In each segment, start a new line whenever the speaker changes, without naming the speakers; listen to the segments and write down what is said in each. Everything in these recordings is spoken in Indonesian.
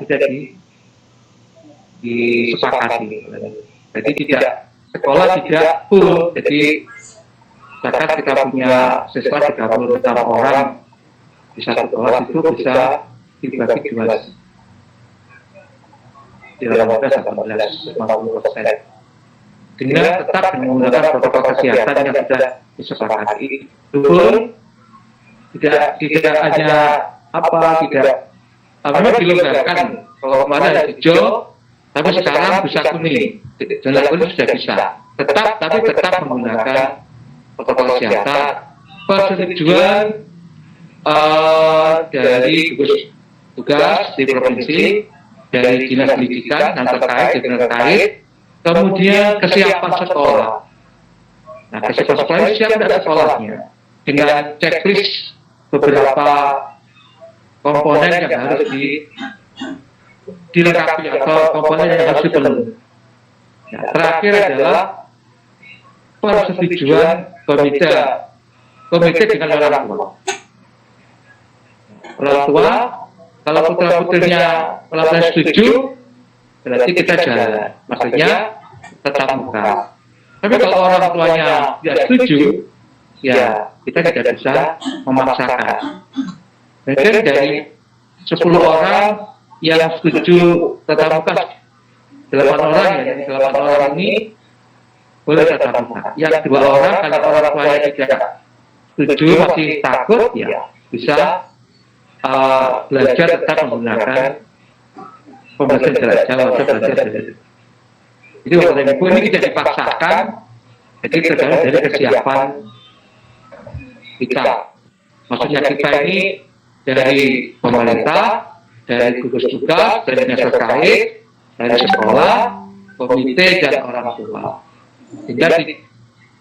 sudah disepakati. Jadi tidak sekolah tidak full, jadi misalkan kita punya siswa 36 orang di satu kelas itu bisa dibagi 2 18-50% dengan tetap menggunakan protokol kesehatan yang sudah disepakati. Itu tidak hanya memang dilonggarkan. Kalau kemarin ada hijau, tapi sekarang bisa kuning. Zona kuning sudah bisa. Tapi tetap menggunakan protokol kesehatan. Persetujuan dari gugus tugas di provinsi, dari dinas pendidikan yang terkait, kemudian kesiapan sekolah. Nah, kesiapan sekolah siap tidak sekolahnya dengan checklist beberapa komponen yang harus dilengkapi atau komponen yang harus dipenuhi. Nah, terakhir adalah persetujuan komite dengan orang tua. Orang tua, kalau putra putrinya melakukan setuju, berarti kita jalan. Maksudnya tetap muka. Tapi kalau orang tuanya tidak setuju, ya kita tidak bisa memaksakan. Mungkin dari 10 orang yang setuju tetap muka, 8 orang ya, dari 8 orang ini boleh tetap muka. Yang 2 orang, kalau orang tuanya tidak setuju, masih takut, ya bisa belajar tetap menggunakan pembelajaran jarak jauh atau belajar dari. Jadi Bapak dan Ibu ini tidak dipaksakan, jadi tergantung dari kesiapan kita. Maksudnya kita ini dari pemerintah, dari gugus tugas, dari dinas terkait, dari sekolah, komite dan orang tua. Sehingga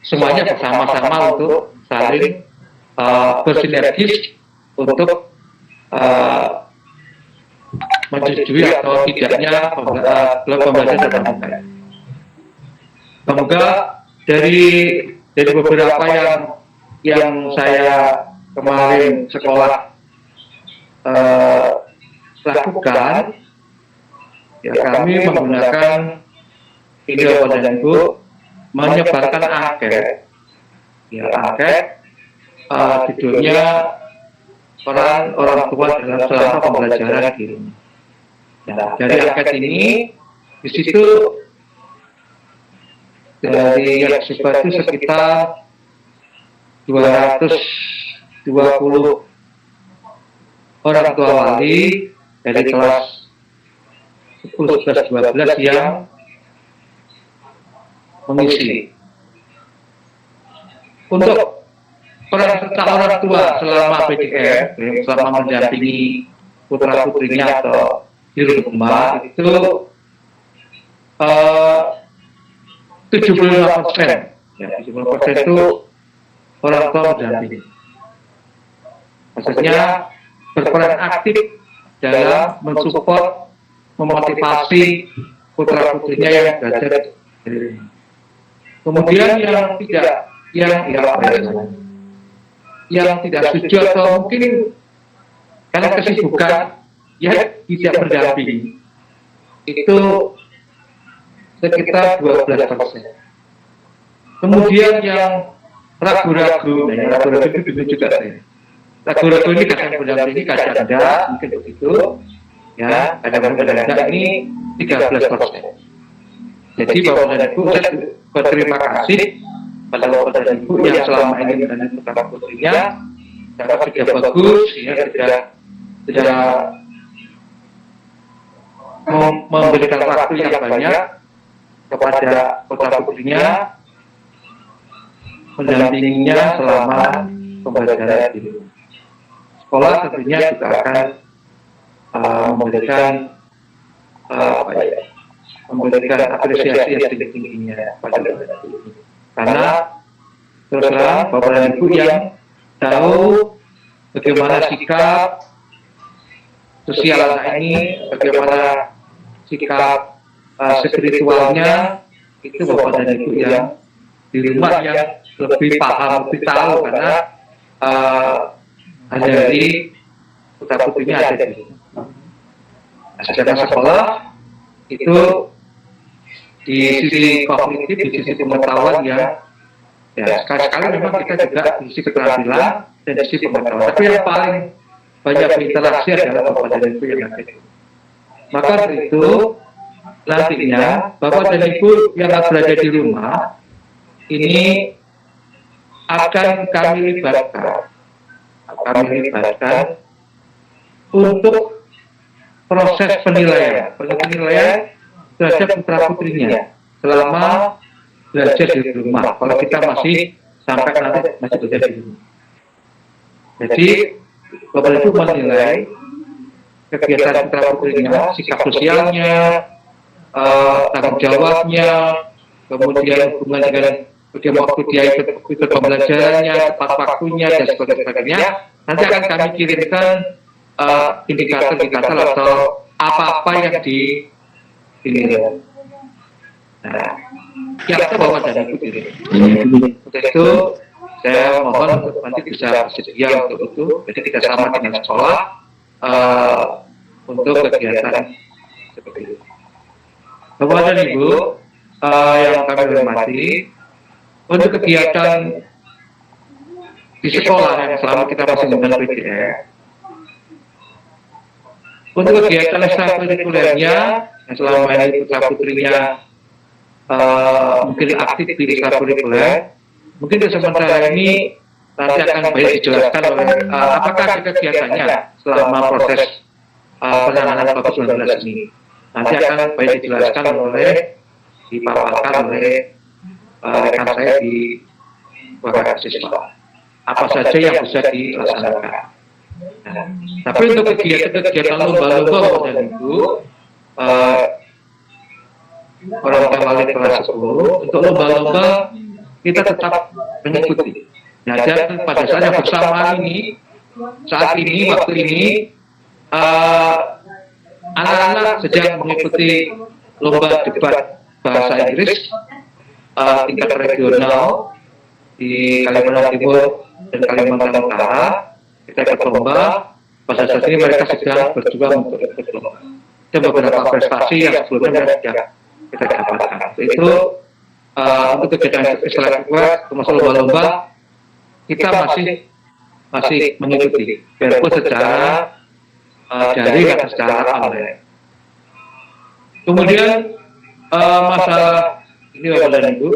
semuanya bersama-sama untuk saling bersinergis untuk menyetujui atau tidaknya pembelajaran tatap muka. Semoga dari beberapa yang saya kemarin sekolah lakukan, ya kami menggunakan ini Bapak dan Ibu menyebarkan angket, ya angket judulnya orang tua dalam selama pembelajaran di rumah. Nah, dari angket ini, di situ dari yang disebar itu sekitar 220 orang tua wali dari kelas 10, 11, 12 yang mengisi. Untuk peran serta orang tua selama PDM, selama mendampingi putra putrinya atau di rumah itu 75%, ya 70% itu orang tua mendampingi. Maksudnya berperan aktif dalam mensupport, memotivasi putra putrinya yang belajar di rumah. Kemudian yang tidak setuju atau mungkin karena kesibukan ya tidak berdampingi itu sekitar 12%. Kemudian yang ragu-ragu, yang ragu-ragu itu juga saya. Ragu-ragu ini kadang berdampingi, kadang tidak, mungkin begitu. Ya, kadang tidak ini 13%. Jadi Bapak dan Ibu, saya berterima kasih pada Bapak dan Ibu yang selama ini mendampingi putra putrinya, karena sudah bagus, ya sudah memberikan waktu yang banyak kepada putra putrinya, mendampinginya selama pembelajaran di rumah. Sekolah tentunya juga akan memberikan apresiasi yang tinggi-tingginya pada Bapak Ibu. Karena terus terang Bapak dan Ibu yang tahu bagaimana sikap sosial anak ini, bagaimana sikap spiritualnya, itu Bapak dan Ibu yang di rumah yang lebih paham, lebih tahu, karena hanya dari putra putrinya ada di rumah. Nah, sedangkan sekolah itu di sisi kognitif, di sisi pengetahuan ya sekali-sekali memang kita juga di sisi keterampilan dan di sisi pengetahuan. Tapi yang paling banyak berinteraksi adalah Bapak dan Ibu yang ada. Maka dari itu nantinya Bapak dan Ibu yang berada di rumah ini akan kami libatkan untuk proses penilaian terhadap putra putrinya selama belajar di rumah. Kalau kita masih sampai nanti masih belajar di rumah. Jadi Bapak Ibu menilai kegiatan putra putrinya, sikap sosialnya, tanggung jawabnya, kemudian hubungan dengan waktu dia ikut pembelajarannya, tepat waktunya, dan sebagainya. Nanti akan kami kirimkan indikator-indikator atau apa-apa yang dinilai. Nah, yang kita bawa dari itu. Untuk itu, saya mohon nanti bisa bersedia untuk itu. Jadi kita sama dengan sekolah untuk kegiatan seperti itu. Bapak dan Ibu yang kami hormati, untuk kegiatan di sekolah yang selama kita masih menggunakan PJS, untuk kegiatan ekstrakurikulernya yang selama ini putra putrinya mungkin aktif di ekstrakurikuler, mungkin sementara ini nanti akan banyak dijelaskan oleh apakah ada kegiatannya selama proses penanganan COVID-19 ini. Nanti akan banyak dijelaskan dipaparkan oleh rekan saya di Bapak siswa. Apa saja yang bisa dilaksanakan. Nah, tapi untuk kegiatan lomba-lomba Bapak dan Ibu, orang tua wali kelas 10, untuk lomba-lomba kita tetap mengikuti. Nah, dan pada saat yang bersamaan ini, saat ini, waktu ini, anak-anak sedang mengikuti lomba debat bahasa Inggris tingkat regional di Kalimantan Timur dan Kalimantan Utara. Kita ikut lomba, pada saat ini mereka sedang berjuang untuk ikut lomba. Dan beberapa prestasi yang sebelumnya sudah kita dapatkan. Itu untuk kegiatan ekstrakurikuler termasuk lomba-lomba kita masih mengikuti, walaupun secara daring atau secara online. Kemudian masalah ini Bapak dan Ibu,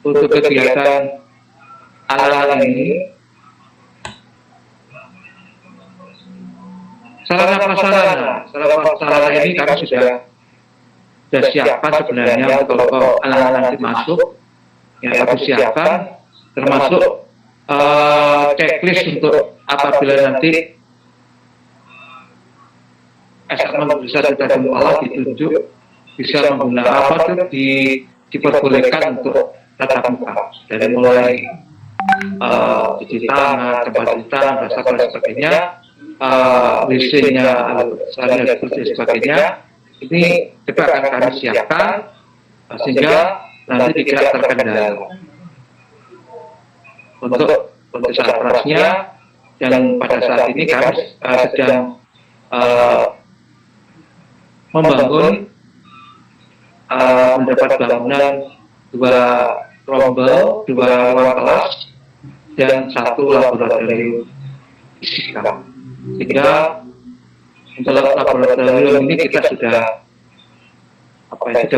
untuk kegiatan anak-anak ini, sarana prasarana ini kami sudah siapkan sebenarnya kalau anak-anak nanti masuk, yang kami siapkan termasuk checklist untuk apabila nanti SMA bisa kita olah ditunjuk bisa menggunakan apa tuh diperbolehkan untuk tatap muka dari mulai cuci tangan, tempat cuci tangan, dan sebagainya, WC-nya, salin dan sebagainya. Ini juga akan kami siapkan sehingga nanti tidak terkendala. Untuk saat operasinya, dan pada saat ini kami sedang membangun mendapat bangunan 2 rombel, 2 ruang kelas dan 1 laboratorium fisika. Sehingga untuk laboratorium ini kita sudah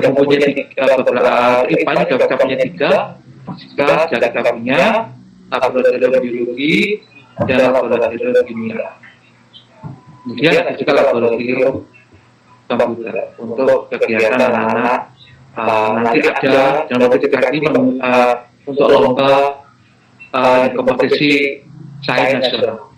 mempunyai beberapa IPA-nya kita punya 3, fisika, kita punya laboratorium biologi dan laboratorium kimia. Kemudian ada juga laboratorium komputer untuk kegiatan anak-anak. Nanti ada dalam juga ini untuk lomba kompetisi sains nasional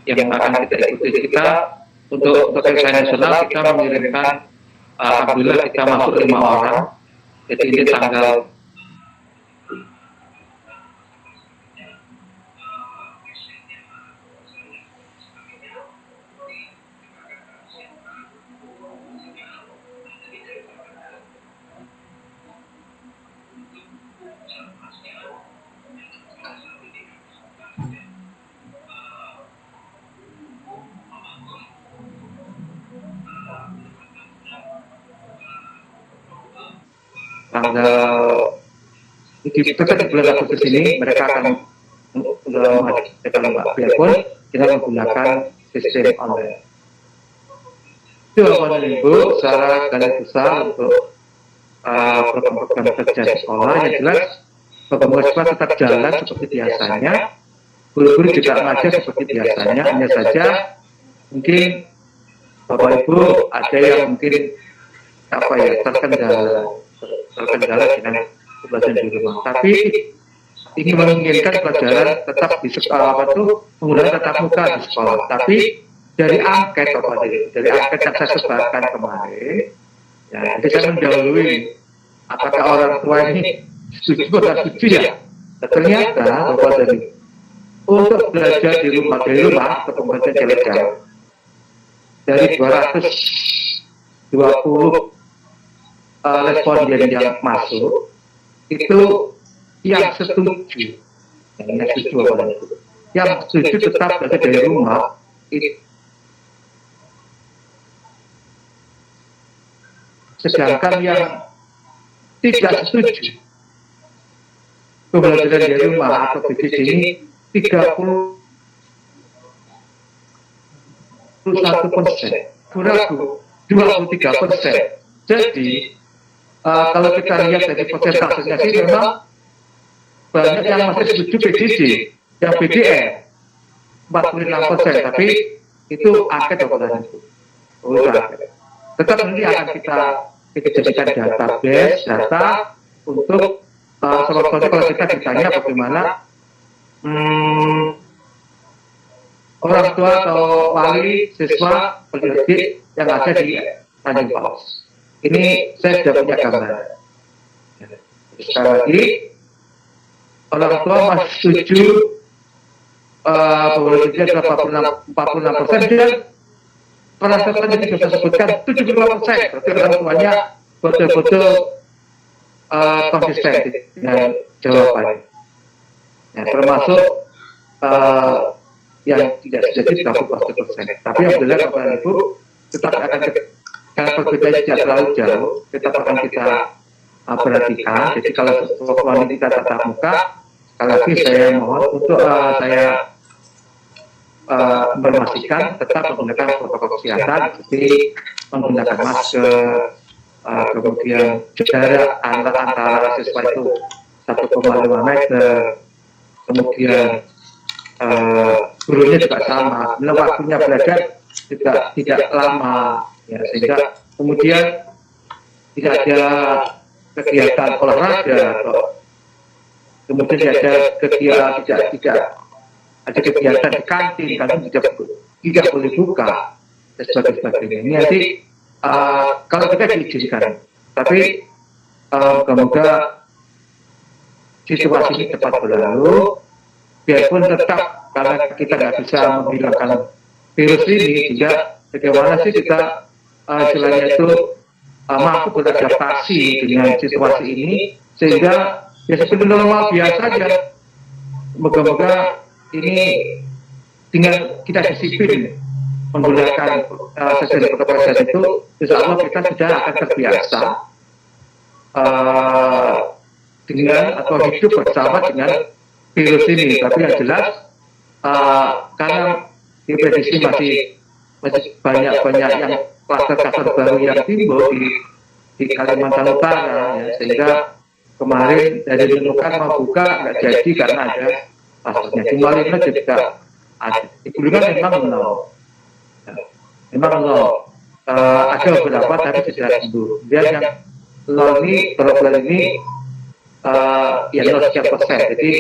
yang akan kita ikuti. Kita untuk sains nasional kita mengirimkan, alhamdulillah kita masuk 5 orang. Jadi ini tanggal tanggal di bulan Agustus ini mereka akan biarpun kita menggunakan sistem online. Itu Bapak Ibu secara garis besar untuk program-program kerja di sekolah. Yang jelas program sekolah tetap jalan seperti biasanya, guru-guru juga mengajar seperti biasanya, hanya saja mungkin Bapak Ibu ada yang mungkin terkendala dengan pembelajaran di rumah, tapi ingin menginginkan pelajaran tetap di sekolah menggunakan tatap muka di sekolah. Tapi dari angket yang saya sebarkan kemarin, ya, jadi saya mendahului apakah orang tua ini setuju atau setuju ya. Ternyata Bapak dari untuk belajar di rumah atau pembelajaran jarak jauh dari 220 responden yang masuk itu yang setuju, yang setuju tetap belajar dari rumah itu. Sedangkan yang tidak setuju pembelajaran dari rumah atau PJJ ini 31%, ragu 23%. Jadi kalau kita lihat dari persentasenya sih memang banyak yang masih setuju PJJ, yang BDR 46%, tapi itu angket Bapak Ibu. Tetap nanti akan kita jadikan data untuk sebetulnya kalau kita ditanya bagaimana orang tua atau wali siswa pendidik yang ada di Tanjung Paus. Ini saya sudah punya gambar. Sekali lagi, orang tua masih setuju pembelajaran adalah 46% dan perasaan tadi sudah saya sebutkan 75%. Berarti orang tuanya betul-betul konsisten dengan jawabannya. Ya, termasuk yang tidak jadi 30%. Tapi alhamdulillah Bapak Ibu tetap akan karena perbedaannya tidak terlalu jauh, tetap akan kita perhatikan. Jadi kalau sekolah ini kita tatap muka, sekali lagi saya mohon untuk saya memastikan tetap menggunakan protokol kesehatan seperti menggunakan masker, kemudian jarak antara siswa itu 1,5 meter, kemudian gurunya juga sama, waktunya belajar juga tidak lama, ya, sehingga kemudian tidak ada kegiatan olahraga atau kemudian ada kegiatan tidak ada kegiatan di kantin tidak boleh buka dan sebagainya. Ini nanti kalau kita diizinkan, tapi semoga situasi ini cepat berlalu, biarpun tetap karena kita nggak bisa menghilangkan virus ini, sehingga bagaimana sih kita istilahnya itu mampu beradaptasi dengan situasi ini sehingga ya seperti normal biasa aja. Moga-moga ini dengan kita disiplin menggunakan sesuai protokol kesehatan itu, insya Allah kita sudah akan terbiasa dengan atau hidup bersama dengan virus ini. Tapi yang jelas karena diprediksi masih banyak yang kluster baru yang timbul di Kalimantan Utara, ya, sehingga kemarin dari Nunukan mau buka nggak jadi karena ada klusternya. Di Malino juga ada. Di Bulungan memang nol, ada beberapa tapi sudah sembuh. Kemudian yang nol ini bulan ini ya 0,3%. Jadi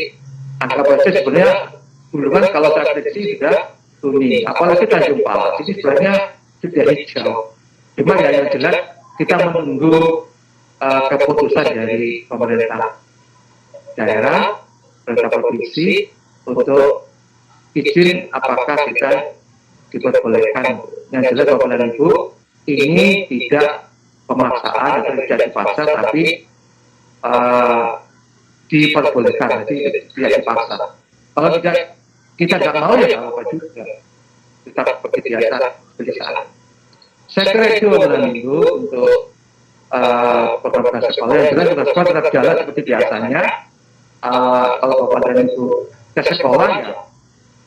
angka persen sebenarnya Bulungan kalau saya prediksi sudah kuning, apalagi Tanjung Palas ini sebenarnya sudah hijau. Cuma yang jelas kita menunggu keputusan dari pemerintah daerah, pemerintah provinsi untuk izin apakah kita diperbolehkan. Yang jelas Bapak dan Ibu, ini tidak pemaksaan atau tidak dipaksa, tapi diperbolehkan, jadi tidak dipaksa. Kalau tidak kita nggak mau ya nggak apa juga, tetap seperti biasa. Saya kira itu Bapak dan Ibu untuk program sekolah yang jelas sudah sekolah tetap jalan seperti biasanya. Kalau Bapak dan Ibu ke sekolah ya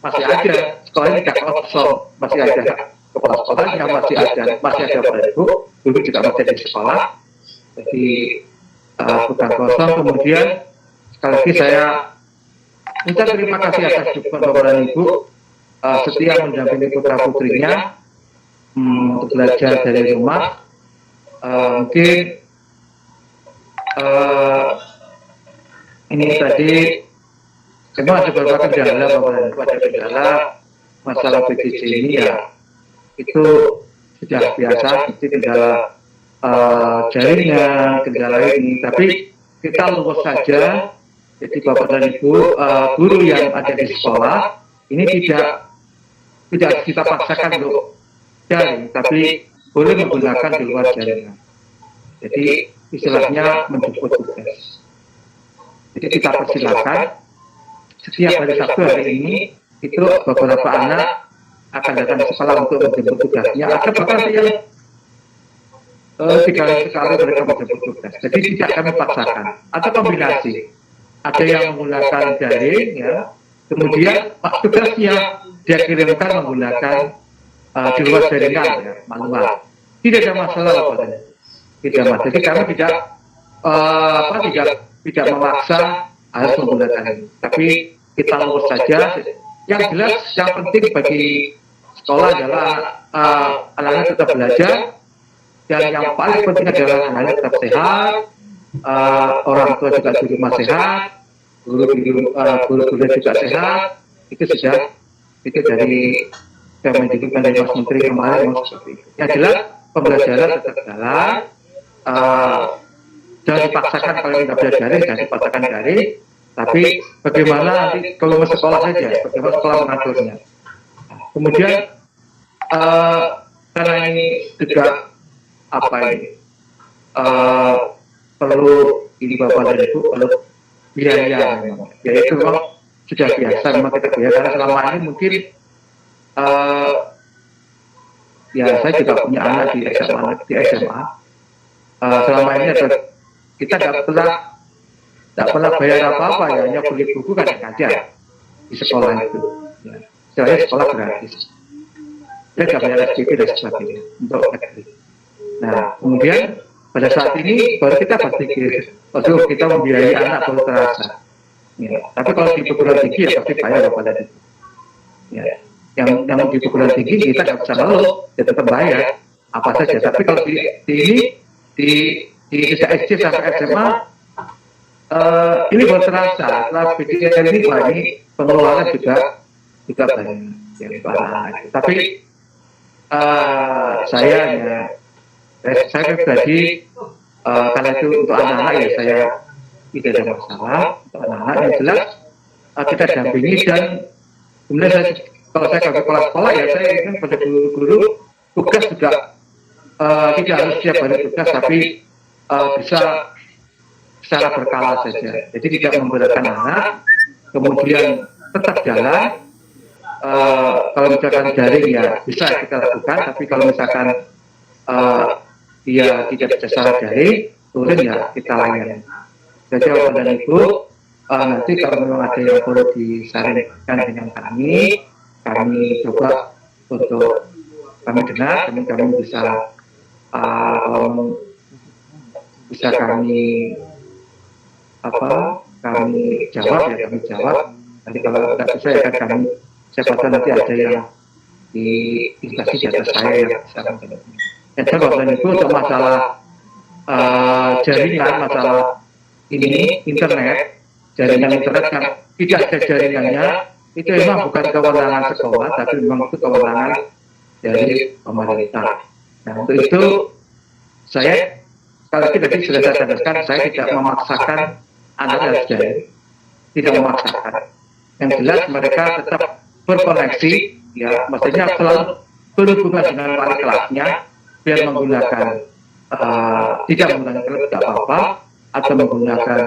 masih ada, sekolah ini tidak kosong, masih ada kepala sekolahnya, masih ada Bapak Ibu, dulu juga masih ada di sekolah, jadi bukan kosong. Kemudian sekali lagi saya ucap terima kasih atas dukungan Bapak dan Ibu setia mendampingi putra putrinya untuk belajar dari rumah. Mungkin ini tadi memang ada beberapa kendala, Bapak dan Ibu, ada kendala masalah PJJ ini ya, itu sudah biasa, itu kendala jaringan, kendala ini, tapi kita lurus saja. Jadi Bapak dan Ibu, guru yang ada di sekolah ini tidak kita paksakan untuk daring, tapi boleh menggunakan di luar jaringan. Jadi istilahnya menjemput tugas. Jadi kita persilakan setiap hari Sabtu hari ini itu beberapa anak akan datang ke sekolah untuk menjemput tugasnya. Ada bahkan yang 3 kali sekali mereka menjemput tugas. Jadi tidak kami paksakan. Atau kombinasi. Ada yang menggunakan daring, ya. Kemudian tugasnya dia kirimkan menggunakan di luar jaringan, ya, manual. Tidak ada masalah, Bapak. Tidak masalah. Jadi kami tidak memaksa harus menggunakan ini. Tapi kita lurus saja. Yang jelas, yang penting bagi sekolah adalah anak-anak tetap belajar, dan yang paling penting adalah anak-anak tetap sehat, orang tua juga di rumah sehat, guru-guru juga sehat. Itu sudah itu dari Kemendikbud dari Mas Menteri kemarin seperti itu. Yang jelas pembelajaran tetap jalan, jangan dipaksakan kalau tidak belajar daring, jangan dipaksakan daring. Tapi bagaimana nanti kalau mau sekolah saja, bagaimana sekolah mengaturnya. Kemudian karena ini juga perlu ini Bapak dan Ibu, perlu biaya memang. Biaya itu memang sudah biasa, memang kita biaya karena selama ini mungkin ya saya juga punya anak di SMA. Selama ini kita tidak pernah bayar apa-apa, ya hanya beli buku kan ada di sekolah itu. Ya. Saya sekolah gratis. Saya tidak bayar SPP dan sebagainya untuk negeri. Nah, kemudian pada saat ini baru kita berpikir, waktu kita membiayai anak baru terasa. Ya. Tapi kalau di perguruan tinggi ya pasti bayar pada itu. Ya. Yang di perguruan tinggi kita tidak bisa ngeluh, ya tetap bayar apa saja. Tapi kalau di SD sampai SMA ini baru terasa. Setelah PDN ini pengeluaran juga banyak yang anak-anak. Tapi saya pribadi karena itu untuk anak-anak ya saya tidak ada masalah untuk anak-anak. Yang jelas kita dampingi, dan kemudian kalau saya ke sekolah ya saya ingin pada guru-guru tugas juga tidak harus setiap hari tugas, tapi bisa secara berkala saja. Jadi tidak memberatkan anak, kemudian tetap jalan. Kalau misalkan daring ya bisa kita lakukan, tapi kalau misalkan dia tidak bisa secara daring, turun ya kita layani. Jadi Bapak dan Ibu, nanti kalau memang ada yang perlu disarankan dengan kami coba untuk kami dengar, dan kami bisa kami jawab ya kami jawab. Nanti kalau tidak bisa ya kan kami, siapa tahu nanti ada yang di instansi di atas saya yang bisa menjawab. Yang saya Bapak dan Ibu untuk masalah jaringan, masalah ini internet, jaringan internet yang tidak ada jaringannya, itu memang bukan kewenangan sekolah, tapi memang itu kewenangan dari pemerintah. Nah untuk itu saya sekali lagi tadi sudah saya jelaskan, saya tidak memaksakan anak harus jaring, tidak memaksakan. Yang jelas mereka tetap berkoneksi, ya maksudnya selalu berhubungan dengan wali kelasnya, biar menggunakan tidak menggunakan klub tidak apa-apa, atau menggunakan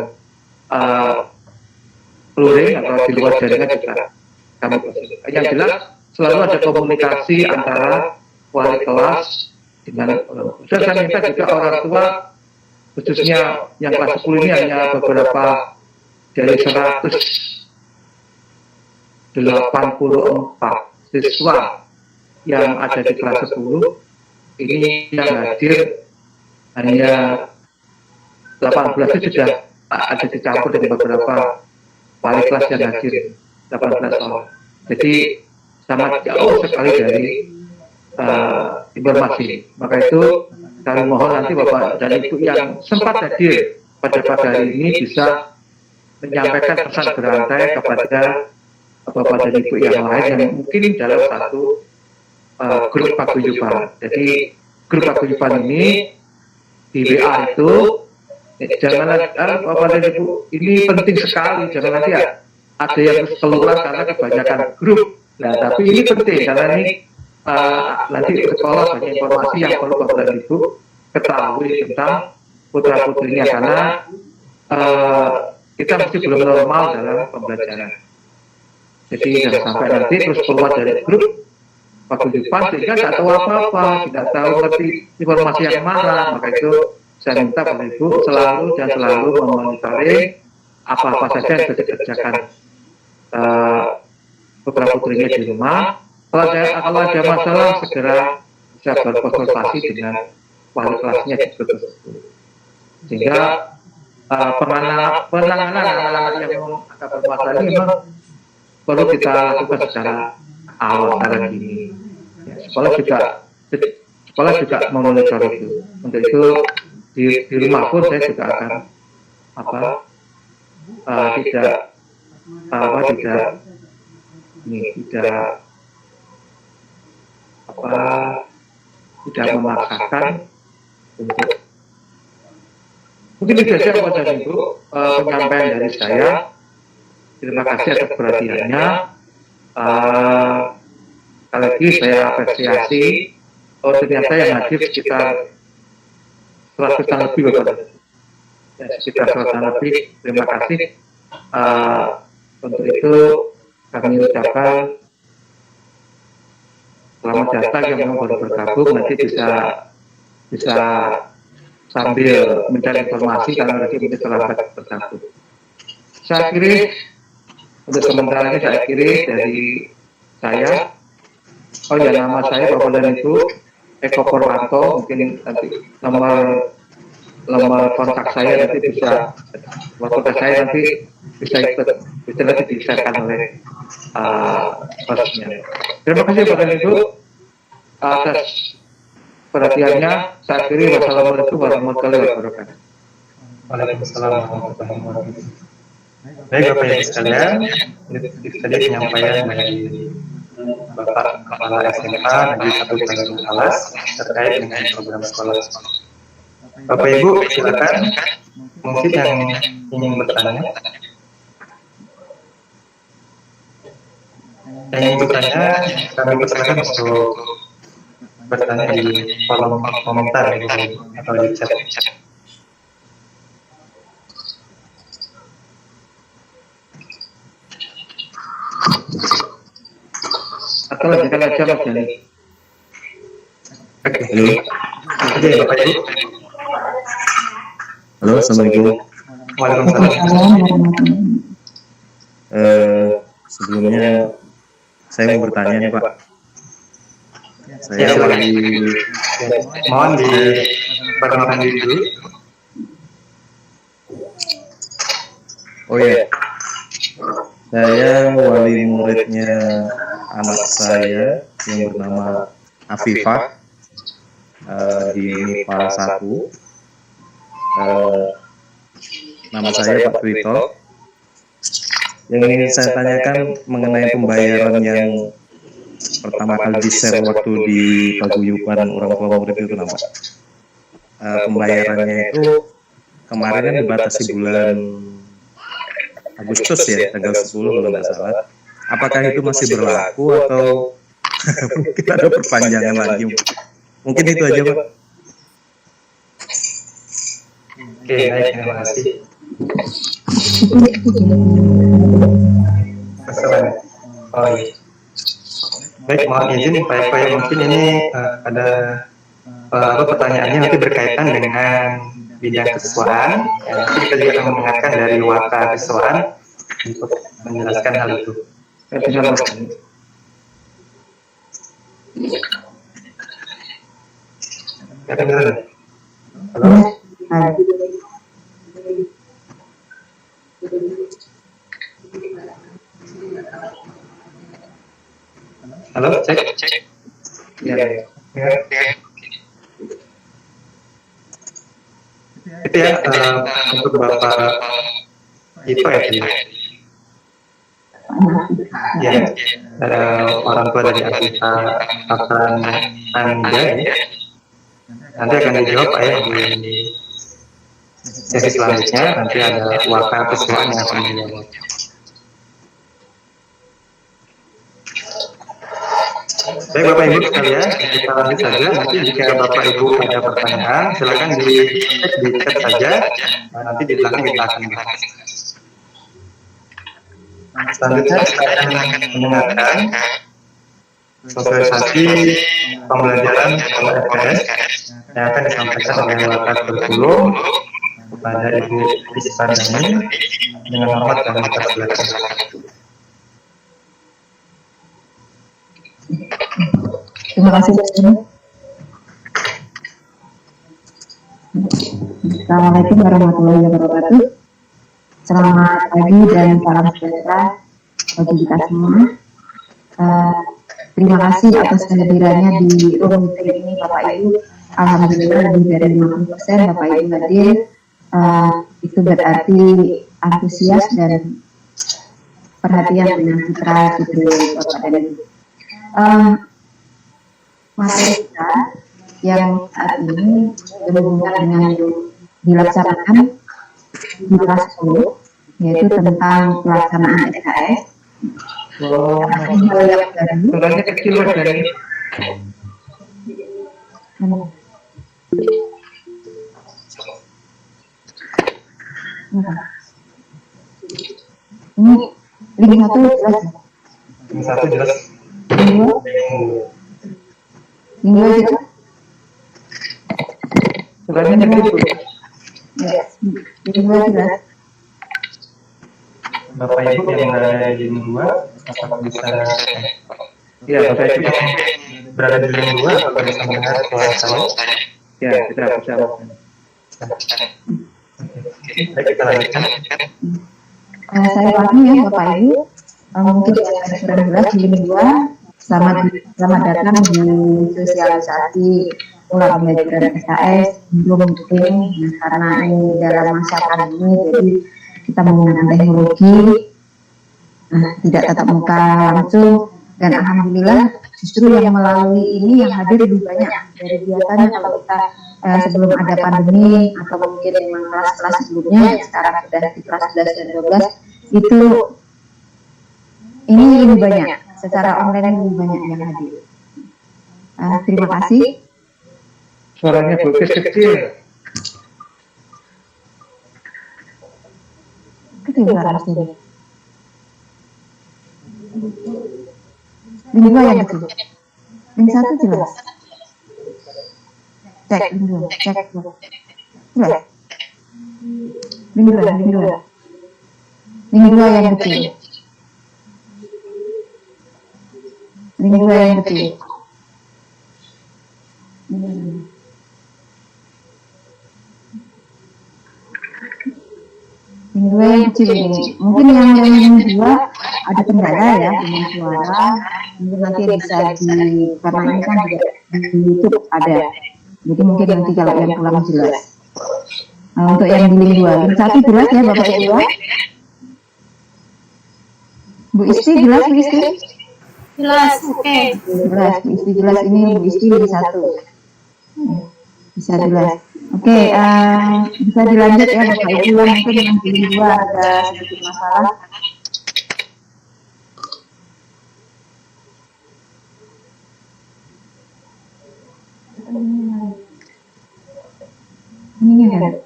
luring atau di luar jaringan juga kami persilakan. Yang jelas selalu ada komunikasi antara wali kelas dengan orang tua. Dan saya minta juga orang tua khususnya yang kelas 10 ini hanya beberapa dari 184 siswa yang ada di kelas 10 ini yang hadir hanya 18 itu sudah ada dicampur dengan beberapa wali kelas yang hadir 18 orang. Jadi sangat jauh sekali dari informasi. Maka itu kami mohon nanti Bapak dan Ibu yang sempat hadir pada pagi hari ini bisa menyampaikan pesan berantai kepada Bapak dan Ibu yang lain yang mungkin dalam satu grup paguyuban. Jadi grup paguyuban ini di WA itu jangan Bapak dan Ibu, ini penting sekali, jangan nanti ada yang keluar karena kebanyakan grup. Nah, tapi ini penting karena ini nanti sekolah banyak informasi yang perlu Bapak dan Ibu ketahui tentang putra putrinya karena kita masih belum normal dalam pembelajaran. Jadi jangan sampai nanti terus keluar dari grup paguyuban sehingga tidak tahu apa-apa, tidak tahu ngerti informasi yang mana. Maka itu saya minta Bapak Ibu selalu memonitoring apa-apa saja yang bisa dikerjakan putra putrinya di rumah. Kalau ada masalah segera bisa berkonsultasi dengan wali kelasnya di grup tersebut. Sehingga penanganan anak-anak yang agak bermasalah ini memang perlu kita lakukan secara awal secara dini. Ya, sekolah juga memonitor itu. Untuk itu di rumah pun saya juga akan tidak memaksakan untuk mungkin itu saja Bapak dan Ibu penyampaian dari saya. Terima kasih atas perhatiannya. Sekali lagi saya apresiasi. Ternyata yang hadir sekitar 100-an lebih Bapak. Ya, sekitar 100-an lebih. Terima kasih. Untuk itu kami ucapkan selamat datang yang memang baru bergabung, nanti bisa sambil mencari informasi karena nanti mungkin terlambat bergabung. Saya akhiri untuk sementara ini saya akhiri dari saya. Oh ya, nama saya Bapak dan Ibu Eko Purwanto, mungkin nanti nomor kontak saya nanti bisa nanti di-share-kan oleh hostnya. Terima kasih Bapak dan Ibu atas perhatiannya. Saya akhiri. Wassalamualaikum warahmatullahi wabarakatuh.
Waalaikumsalam warahmatullahi wabarakatuh. Baik Bapak Ibu sekalian, itu tadi penyampaian dari Bapak Kepala SMA Negeri 1 Tanjung Alas terkait dengan program sekolah. Bapak Ibu silakan, mungkin yang ingin bertanya. Yang ingin bertanya, kami persilakan untuk bertanya di kolom komentar atau di chat.
Atau lanjutkan aja Mas Jani.
Oke, oke Bapak Ibu.
Halo, Assalamualaikum.
Waalaikumsalam.
Sebelumnya saya mau bertanya nih Pak. Saya
mohon diperkenalkan diri dulu.
Oh ya, saya wali muridnya anak saya yang bernama Afifah di MIPA 1. Nama saya Pak Twito. Yang ingin saya tanyakan mengenai pembayaran yang pertama kali di-share waktu di paguyuban orang tua murid itu kenapa? Pembayarannya itu kemarin kan dibatasi bulan Agustus ya, tanggal 10 kalau nggak salah. Apakah itu masih berlaku atau mungkin ada perpanjangan lagi? Mungkin itu aja Pak.
Oke, baik, terima kasih. Oh iya. Baik, mohon izin Pak Eko, mungkin ini ada pertanyaannya nanti berkaitan dengan bidang kesesuaian. Nanti kita juga akan mendengarkan dari Waka Kesesuaian untuk menjelaskan hal itu. Ya, benar. Halo. Halo, cek.
Ya.
Itu ya, untuk Bapak Ito ya tadi. Ya, orang tua dari Akita akan Anda ya. Nanti akan dijawab ya di sesi selanjutnya. Nanti ada Waka Kesesuaian yang akan menjawab. Baik Bapak Ibu sekalian, kita lanjut saja. Nanti jika Bapak Ibu ada pertanyaan, silakan di chat saja. Nanti di belakang kita akan bahas. Selanjutnya kita akan mendengarkan sosialisasi pembelajaran oleh FKS yang akan disampaikan oleh Waka Berpuluh kepada Ibu Ispandani dengan hormat dan dipersilakan.
Terima kasih. Assalamualaikum warahmatullahi wabarakatuh. Selamat pagi dan salam sejahtera bagi kita semua. Terima kasih atas kehadirannya di room meeting ini Bapak Ibu. Alhamdulillah lebih dari 50% Bapak Ibu hadir. Itu berarti antusias dan perhatian dengan putra putri Bapak dan Ibu. Materi kita yang saat ini berhubungan dengan dilaksanakan di kelas 10, yaitu tentang pelaksanaan SKS. Hal yang baru.
Suaranya kecil dari.
Ini link satu jelas.
Yang satu jelas.
Link dua jelas.
Suaranya kecil.
Yes. Link dua jelas.
Bapak Ibu yang berada di link 2, apakah bisa
Ya, Bapak Ibu.
berada di link 2, apakah bisa mendengar suara saya?
Ya, bisa.
Baik, kita lanjutkan.
Saya ulangi ya Bapak Ibu, mungkin ada kurang jelas di link 2. Selamat datang di sosialisasi ulang pembelajaran SKS belum mungkin karena ini dalam masa pandemi, jadi kita menggunakan teknologi, tidak tatap muka langsung, dan alhamdulillah justru yang melalui ini yang hadir lebih banyak dari biasanya. Kalau kita sebelum ada pandemi atau mungkin memang kelas-kelas sebelumnya yang sekarang sudah di kelas 11 dan 12 itu ini lebih banyak secara online, lebih banyak yang hadir. Terima kasih.
Suaranya bagus kecil.
Kecil suara sendiri. Link 2 yang kecil. Link 1 jelas. Cek link 2, cek dulu. Jelas. Link 2. Link 2 yang kecil. Link 2 yang kecil. Link 2 yang kecil ini. Mungkin yang link 2 ada kendala ya dengan suara. Mungkin nanti bisa karena ini kan juga di YouTube ada. Jadi mungkin nanti kalau yang pulang jelas. Untuk yang di link 2, link 1 jelas ya Bapak Ibu ya. Bu Isti jelas, Bu Isti?
Jelas, oke.
Jelas, Bu Isti jelas, ini Bu Isti link 1. Bisa jelas. Oke, bisa dilanjut ya Bapak Ibu. Mungkin yang di link 2 ada sedikit masalah. Ini ada.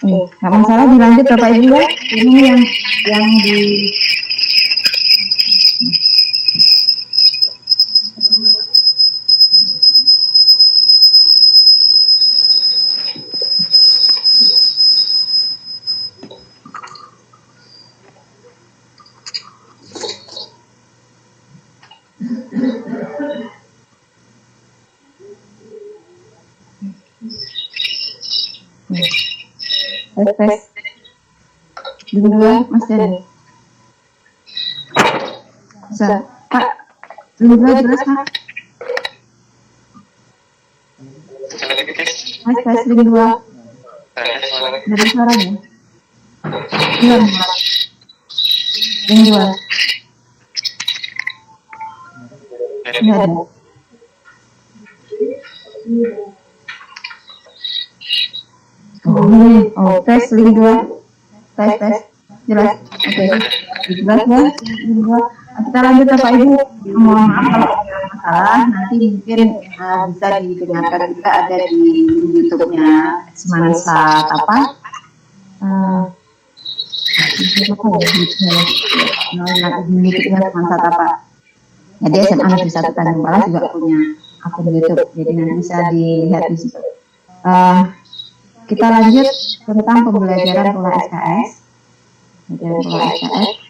Nggak masalah, dilanjut Bapak Ibu ya. Ini yang di Tes. Dua, Mas Dani. Bisa, Pak. Dua jelas, Pak. Mas, tes dua. Dari suaranya. Dua, dua. Enggak ada. Tes dua. Tes. Jelas. Oke. Jelas ya. Dua. Kita lanjut Bapak Ibu. Mohon maaf kalau ada masalah. Nanti mungkin bisa didengarkan juga ada di YouTube-nya Semansa apa? Di YouTube-nya Semansa apa? Jadi SMA Negeri 1 Tanjung Palas juga punya akun YouTube. Jadi nanti bisa dilihat di situ. Kita lanjut tentang pembelajaran pola SKS. Pembelajaran pola SKS.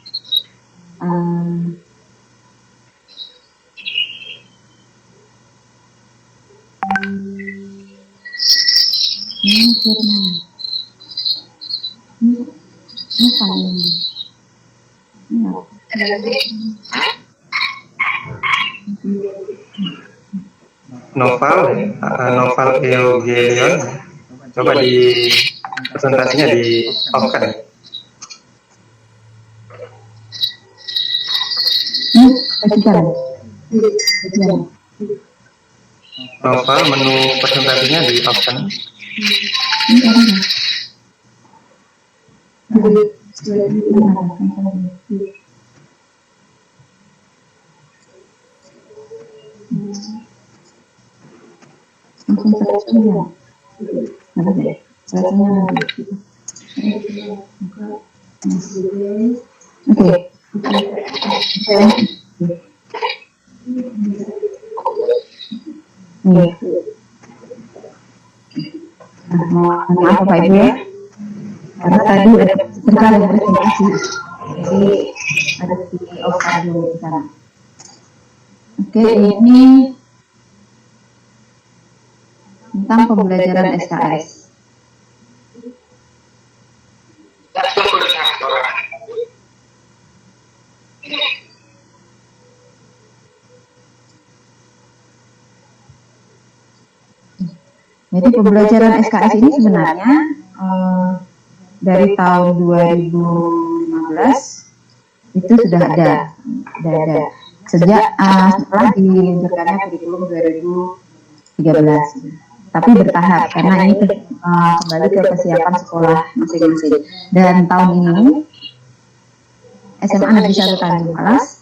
Novel Evangelion. Coba di presentasinya di off kan? Novel menu presentasinya di off kan?
Maaf Bapak Ibu ya, karena tadi ada sebentar yang presentasi, jadi ada di off dulu di sana. Oke, ini tentang pembelajaran SKS. Jadi pembelajaran SKS ini sebenarnya dari tahun 2015 itu sudah ada. Sejak setelah diluncurkannya kurikulum 2013. Tapi bertahap karena ini kembali ke kesiapan sekolah masing-masing. Dan tahun ini SMA Negeri 1 Tanjung Palas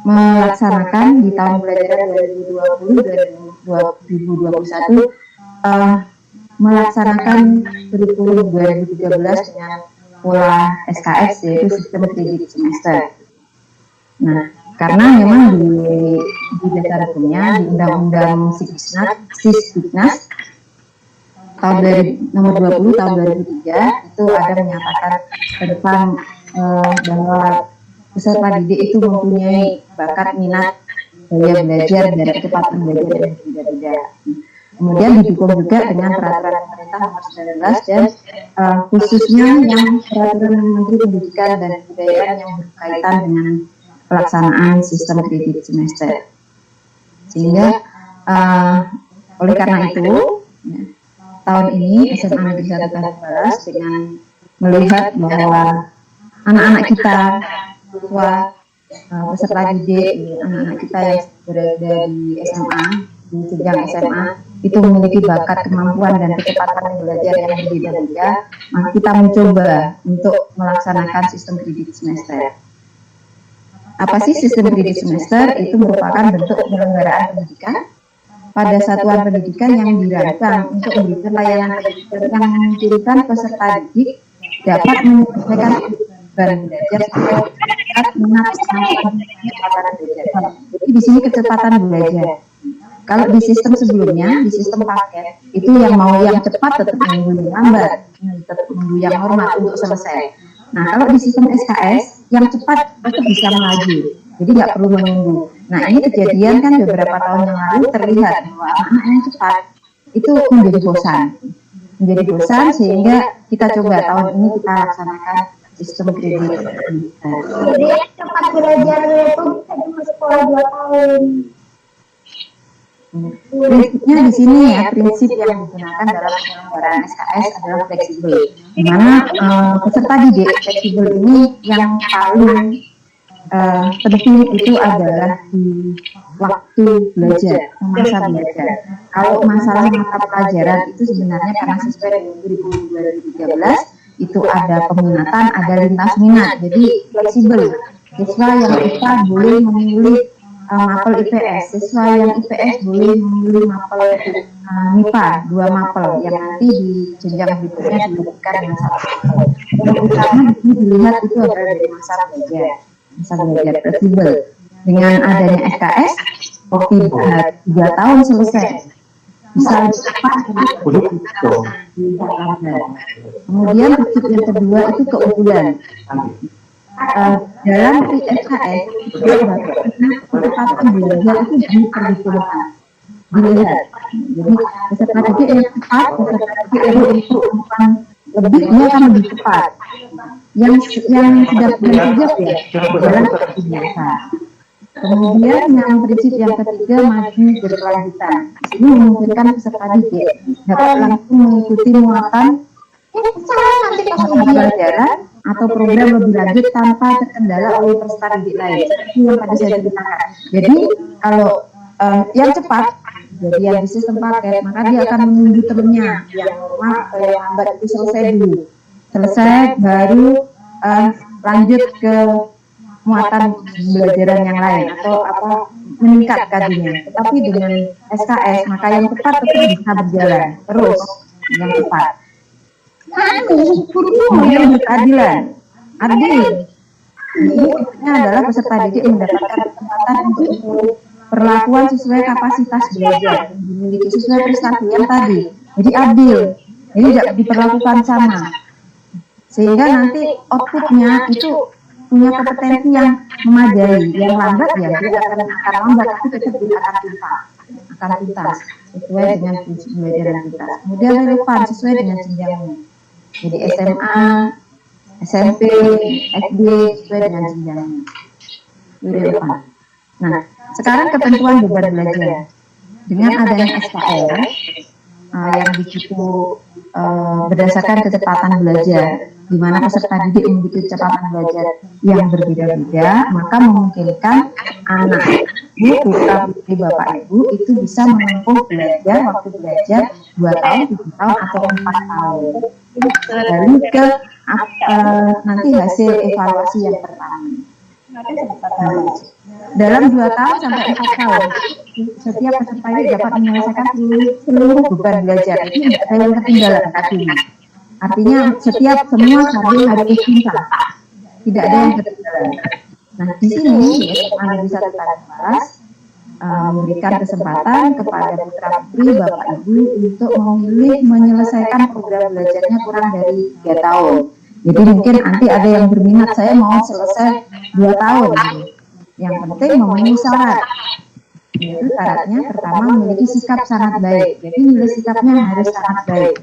melaksanakan di tahun pelajaran 2020-2021 melaksanakan kurikulum 2013 dengan pola SKS yaitu sistem kredit semester. Nah, karena memang di dasar hukumnya di Undang-Undang Sisdiknas tahun nomor 20 tahun 2003 itu ada menyatakan tentang bahwa peserta didik itu mempunyai bakat, minat, daya belajar, dan kecepatan belajar yang berbeda-beda. Kemudian didukung juga dengan peraturan pemerintah nomor 19 dan khususnya yang peraturan Menteri Pendidikan dan Kebudayaan yang berkaitan dengan pelaksanaan sistem kredit semester. Sehingga oleh karena itu tahun ini SMA Negeri 1 Tanjung Palas dengan melihat bahwa anak-anak kita, siswa, peserta didik, anak-anak kita yang berada di SMA, di jenjang SMA, itu memiliki bakat, kemampuan, dan kecepatan belajar yang berbeda-beda, maka kita mencoba untuk melaksanakan sistem kredit semester. Apa sih sistem kredit semester? Itu merupakan bentuk penyelenggaraan pendidikan pada satuan pendidikan yang dirancang untuk memberikan layanan pendidikan yang memungkinkan peserta didik dapat menyelesaikan beban belajar sesuai minat kecepatan belajar. Jadi di sini kecepatan belajar. Kalau di sistem sebelumnya, di sistem paket itu yang mau yang cepat tetap menunggu yang lambat, tetap menunggu yang normal untuk selesai. Nah, kalau di sistem SKS yang cepat tetap bisa melaju, jadi nggak perlu menunggu. Nah, ini kejadian kan beberapa tahun yang lalu terlihat bahwa anak-anak yang cepat itu menjadi bosan sehingga kita coba tahun ini kita laksanakan sistem kredit.
Jadi yang cepat belajar itu bisa di sekolah 2 tahun.
Prinsipnya di sini ya, prinsip yang digunakan dalam penyelenggaraan SKS adalah fleksibel, di mana peserta didik fleksibel ini yang paling penting itu adalah di waktu belajar, masa belajar. Kalau masalah mata pelajaran itu sebenarnya karena sesuai dengan kurikulum 2013 itu ada peminatan, ada lintas minat, jadi fleksibel. Siswa yang IPA boleh memilih mapel IPS, siswa yang IPS boleh memilih mapel MIPA, 2 mapel yang nanti di jenjang berikutnya dilakukan dengan 1 mapel. Yang utama di sini dilihat itu adalah dari masa belajar fleksibel. Dengan adanya SKS, oke, 3 tahun selesai, bisa cepat. Kemudian prinsip yang kedua itu keunggulan. Dalam SKS kecepatan belajar itu diperhitungkan, dilihat. Jadi peserta didik yang cepat, peserta didik yang membutuhkan lebih, dia akan lebih cepat. Yang sedang belajar ya jalan seperti biasa. Kemudian yang prinsip yang ketiga, maju berkelanjutan. Ini memungkinkan peserta didik dapat langsung mengikuti muatan pembelajaran atau program lebih lanjut tanpa terkendala oleh peserta didik lain. Seperti yang tadi saya ceritakan. Jadi kalau yang cepat, jadi yang di sistem paket, maka dia akan menunggu temennya yang normal atau yang lambat itu selesai dulu. Selesai baru lanjut ke muatan pembelajaran yang lain atau meningkat kajinya. Tetapi dengan SKS maka yang cepat tetap bisa berjalan terus yang cepat. Kemudian berkeadilan, adil. Ini adalah peserta didik mendapatkan kesempatan untuk perlakuan sesuai kapasitas belajar yang dimiliki sesuai prestasi yang tadi. Jadi adil, jadi tidak diperlakukan sama. Sehingga nanti outputnya itu punya kompetensi yang memadai. Yang lambat ya dia akan lambat, tapi tetap dia akan tuntas sesuai dengan prinsip pembelajaran kita. Kemudian relevan sesuai dengan jenjangnya. Jadi SMA, SMP, SD sesuai dengan jenjangnya. Itu relevan. Nah, sekarang ketentuan beban belajar. Dengan adanya SKS yang di situ berdasarkan kecepatan belajar, di mana peserta didik memiliki kecepatan belajar yang berbeda-beda, maka memungkinkan anak, putra putri bapak ibu itu bisa menempuh belajar waktu belajar 2 tahun, 3 tahun atau 4 tahun. Lalu ke nanti hasil evaluasi yang pertama. Dalam 2 tahun sampai 4 tahun, setiap peserta didik dapat menyelesaikan seluruh beban belajar. Itu tidak ada yang ketinggalan tadinya. Artinya semua harus tuntas, tidak ada yang ketinggalan. Nah di sini bisa kita bahas memberikan kesempatan kepada putra putri bapak ibu untuk memilih menyelesaikan program belajarnya kurang dari 3 tahun. Jadi mungkin nanti ada yang berminat, saya mau selesai 2 tahun. Yang penting memenuhi syarat. Yaitu syaratnya pertama memiliki sikap sangat baik. Jadi nilai sikapnya harus sangat baik.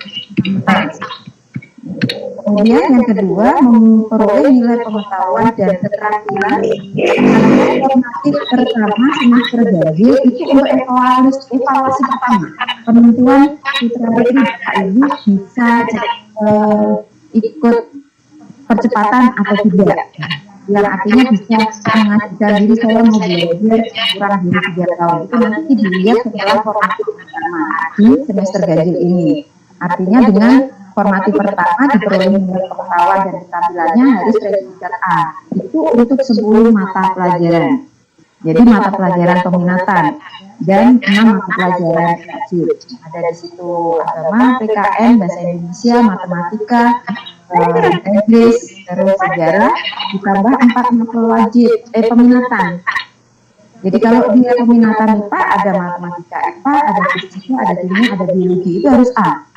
Kemudian yang kedua memperoleh nilai pengetahuan dan keterampilan formatif pertama semester ganjil itu untuk evaluasi pertama. Penentuan putra putri bapak ibu bisa ikut percepatan atau tidak. Yang artinya bisa mengajukan diri saya mau belajar kurang dari 3 tahun. Itu nanti dilihat setelah formatif pertama di semester ganjil ini. Artinya dengan formatif pertama diperoleh nilai pengetahuan dan keterampilannya harus predikat A. Itu untuk 10 mata pelajaran. Jadi mata pelajaran peminatan dan 6 mata pelajaran wajib. Ada di situ agama, PKN, bahasa Indonesia, matematika, Inggris, terus sejarah, ditambah 4 mata wajib peminatan. Jadi kalau dia peminatan IPA ada matematika IPA, ada fisika, ada kimia, ada biologi, itu harus A.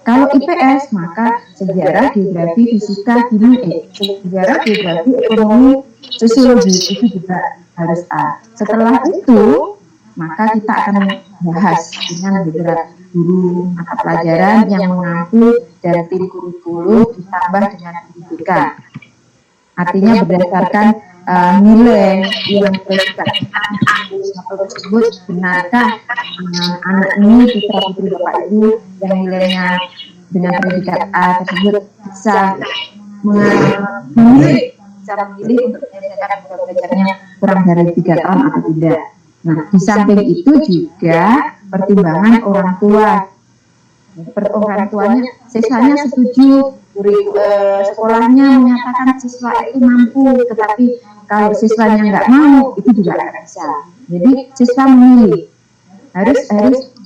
Kalau IPS maka sejarah, geografi, fisika, sejarah, geografi, ekonomi, sosiologi itu juga harus A. Setelah itu maka kita akan bahas dengan beberapa guru mata pelajaran yang mengaku dan tim kurikulum ditambah dengan pendidikan. Artinya berdasarkan nilai yang bersifat tersebut, benarkah anak ini putra putri bapak ibu yang nilainya dengan predikat A tersebut bisa memilih untuk menyelesaikan belajarnya kurang dari 3 tahun atau tidak. Nah, di samping itu juga pertimbangan orang tua. Orang tuanya, siswanya setuju, sekolahnya menyatakan siswa itu mampu, tetapi kalau siswanya nggak mau, itu juga nggak bisa. Jadi siswa memilih, harus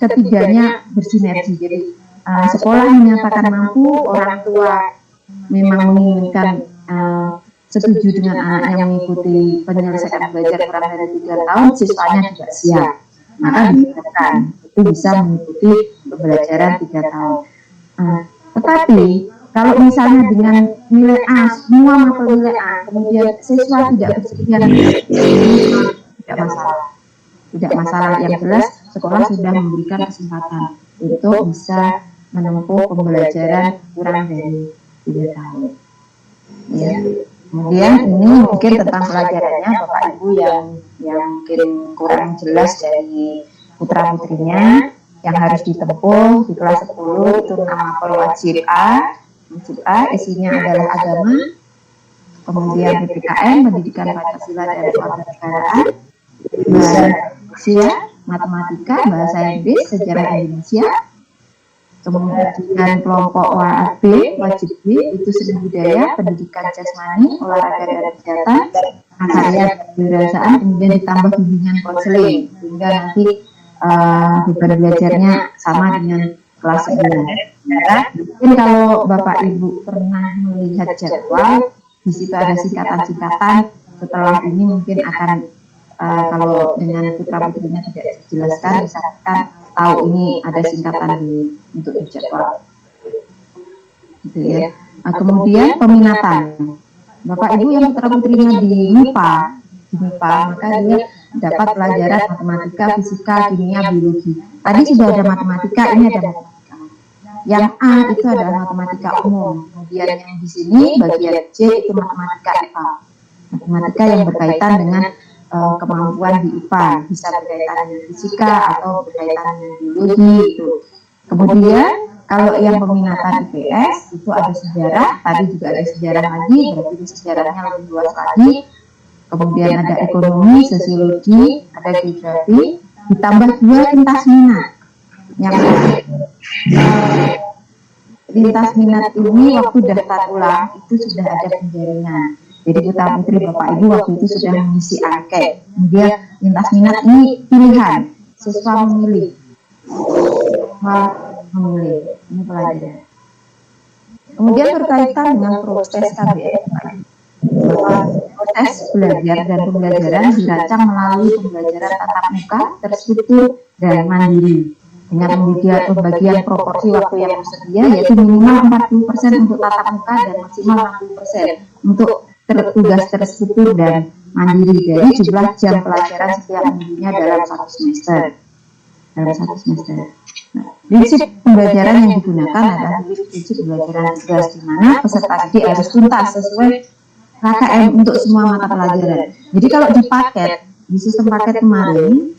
ketiganya bersinergi. Jadi sekolah menyatakan mampu, orang tua memang menginginkan setuju dengan anaknya mengikuti penyelesaian belajar kurang dari 3 tahun, siswanya juga siap, maka diharapkan itu bisa mengikuti pembelajaran 3 tahun. Tetapi kalau misalnya dengan nilai A, semua mata nilai A, kemudian siswa tidak bersedia, tidak masalah. Tidak masalah, yang jelas sekolah sudah memberikan kesempatan untuk bisa menempuh pembelajaran kurang dari 3 tahun. Ya. Kemudian ini mungkin tentang pelajarannya Bapak Ibu yang mungkin kurang jelas dari putra putrinya yang harus ditempuh di kelas 10 itu nama wajib A. Wajib A isinya adalah agama, kemudian PPKN, pendidikan Pancasila dan kewarganegaraan, bahasa Indonesia, matematika, bahasa Inggris, sejarah Indonesia. Kemudian kelompok WAB, wajib B itu seni budaya, pendidikan jasmani, olahraga dan kesehatan, karya dan kewirausahaan, kemudian ditambah bimbingan konseling sehingga nanti beban belajarnya sama dengan kelas 9. Mungkin kalau Bapak Ibu pernah melihat jadwal, di situ ada singkatan-singkatan. Setelah ini mungkin akan kalau dengan putra putrinya tidak dijelaskan, misalkan tahu ini ada singkatan untuk jadwal, gitu ya. Kemudian peminatan, Bapak Ibu yang putra putrinya di MIPA, maka dia dapat pelajaran matematika, fisika, kimia, biologi. Tadi sudah ada matematika, ini ada matematika. Yang A itu adalah matematika umum. Kemudian yang di sini bagian C itu matematika IPA. Matematika yang berkaitan dengan kemampuan di IPA, bisa berkaitan dengan fisika atau berkaitan dengan biologi itu. Kemudian kalau yang peminatan IPS itu ada sejarah, tadi juga ada sejarah lagi, berarti sejarahnya lebih luas lagi. Kemudian ada ekonomi, sosiologi, ada geografi, ditambah 2 lintas minat. Yang lintas minat ini waktu daftar ulang itu sudah ada penjaringan. Jadi putra putri Bapak Ibu waktu itu sudah mengisi angket. Kemudian lintas minat ini pilihan, siswa memilih. Ini pelajaran. Kemudian berkaitan dengan proses KBM. Proses belajar dan pembelajaran dirancang melalui pembelajaran tatap muka, terstruktur, dan mandiri. Dengan pembagian proporsi waktu yang tersedia, yaitu minimal 40% untuk tatap muka dan maksimal 60% untuk tugas terstruktur dan mandiri dari jumlah jam pelajaran setiap minggunya dalam 1 semester. Nah, prinsip pembelajaran yang digunakan adalah prinsip pembelajaran tugas, di mana peserta didik harus tuntas sesuai KKM untuk semua mata pelajaran. Jadi kalau di paket, di sistem paket kemarin,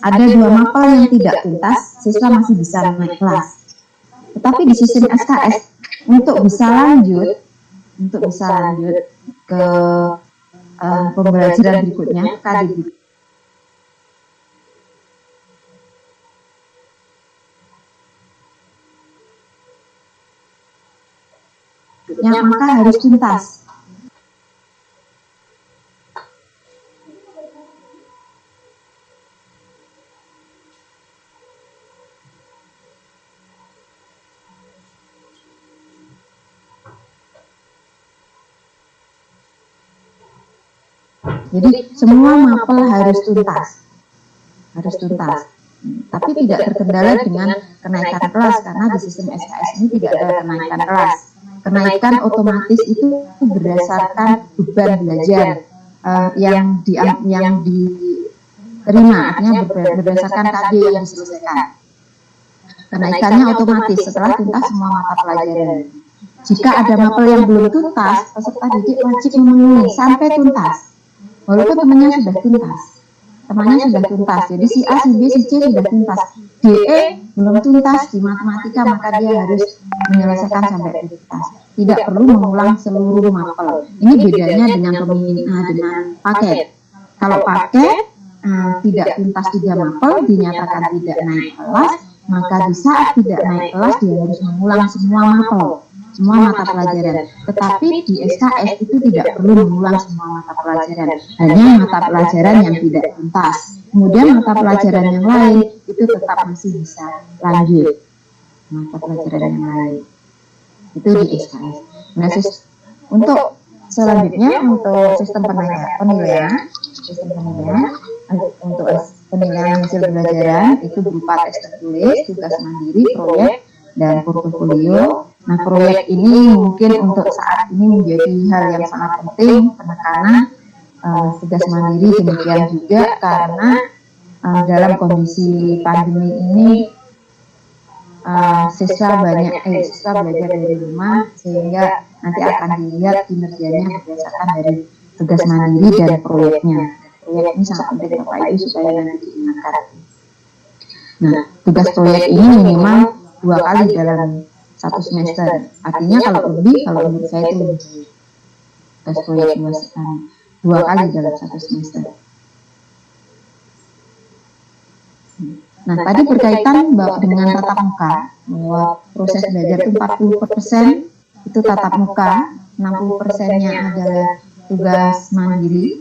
ada 2 mapel yang tidak tuntas, siswa masih bisa naik kelas. Tetapi di sistem SKS, untuk bisa lanjut ke pembelajaran berikutnya, maka harus tuntas. Jadi semua mapel harus tuntas. Tapi tidak terkendala dengan kenaikan kelas karena di sistem SKS ini tidak ada kenaikan kelas. Kenaikan otomatis itu berdasarkan beban belajar yang diterima, artinya berdasarkan KD yang diselesaikan. Kenaikannya otomatis setelah tuntas semua mata pelajaran. Jika ada mapel yang belum tuntas, peserta didik wajib memenuhi sampai tuntas. Walaupun temannya sudah tuntas, jadi si A, si B, si C sudah tuntas, DE belum tuntas di matematika, maka dia harus menyelesaikan sampai tuntas. Tidak perlu mengulang seluruh mapel. Ini bedanya dengan paket. Kalau paket tidak tuntas 3 mapel, dinyatakan tidak naik kelas, maka di saat tidak naik kelas dia harus mengulang semua mapel, semua mata pelajaran. Tetapi di SKS itu tidak perlu mengulang semua mata pelajaran, hanya mata pelajaran yang tidak tuntas. Kemudian mata pelajaran yang lain itu tetap masih bisa lanjut. Mata pelajaran yang lain itu di SKS. Nah, untuk selanjutnya untuk sistem penilaian untuk penilaian hasil pembelajaran itu berupa tes tertulis, tugas mandiri, proyek, dan portofolio. Nah, proyek ini mungkin untuk saat ini menjadi hal yang sangat penting, penekanan tugas mandiri demikian juga karena dalam kondisi pandemi ini siswa belajar dari rumah, sehingga nanti akan dilihat kinerjanya berdasarkan dari tugas mandiri dan proyeknya. Proyek ini sangat penting Bapak Ibu supaya nanti diingatkan. Nah, tugas proyek ini minimal 2 kali dalam 1 semester. Artinya kalau menurut saya itu lebih. Tugas proyek 2 kali dalam 1 semester. Nah, tadi berkaitan dengan tatap muka, bahwa proses belajar itu 40% itu tatap muka, 60%-nya adalah tugas mandiri,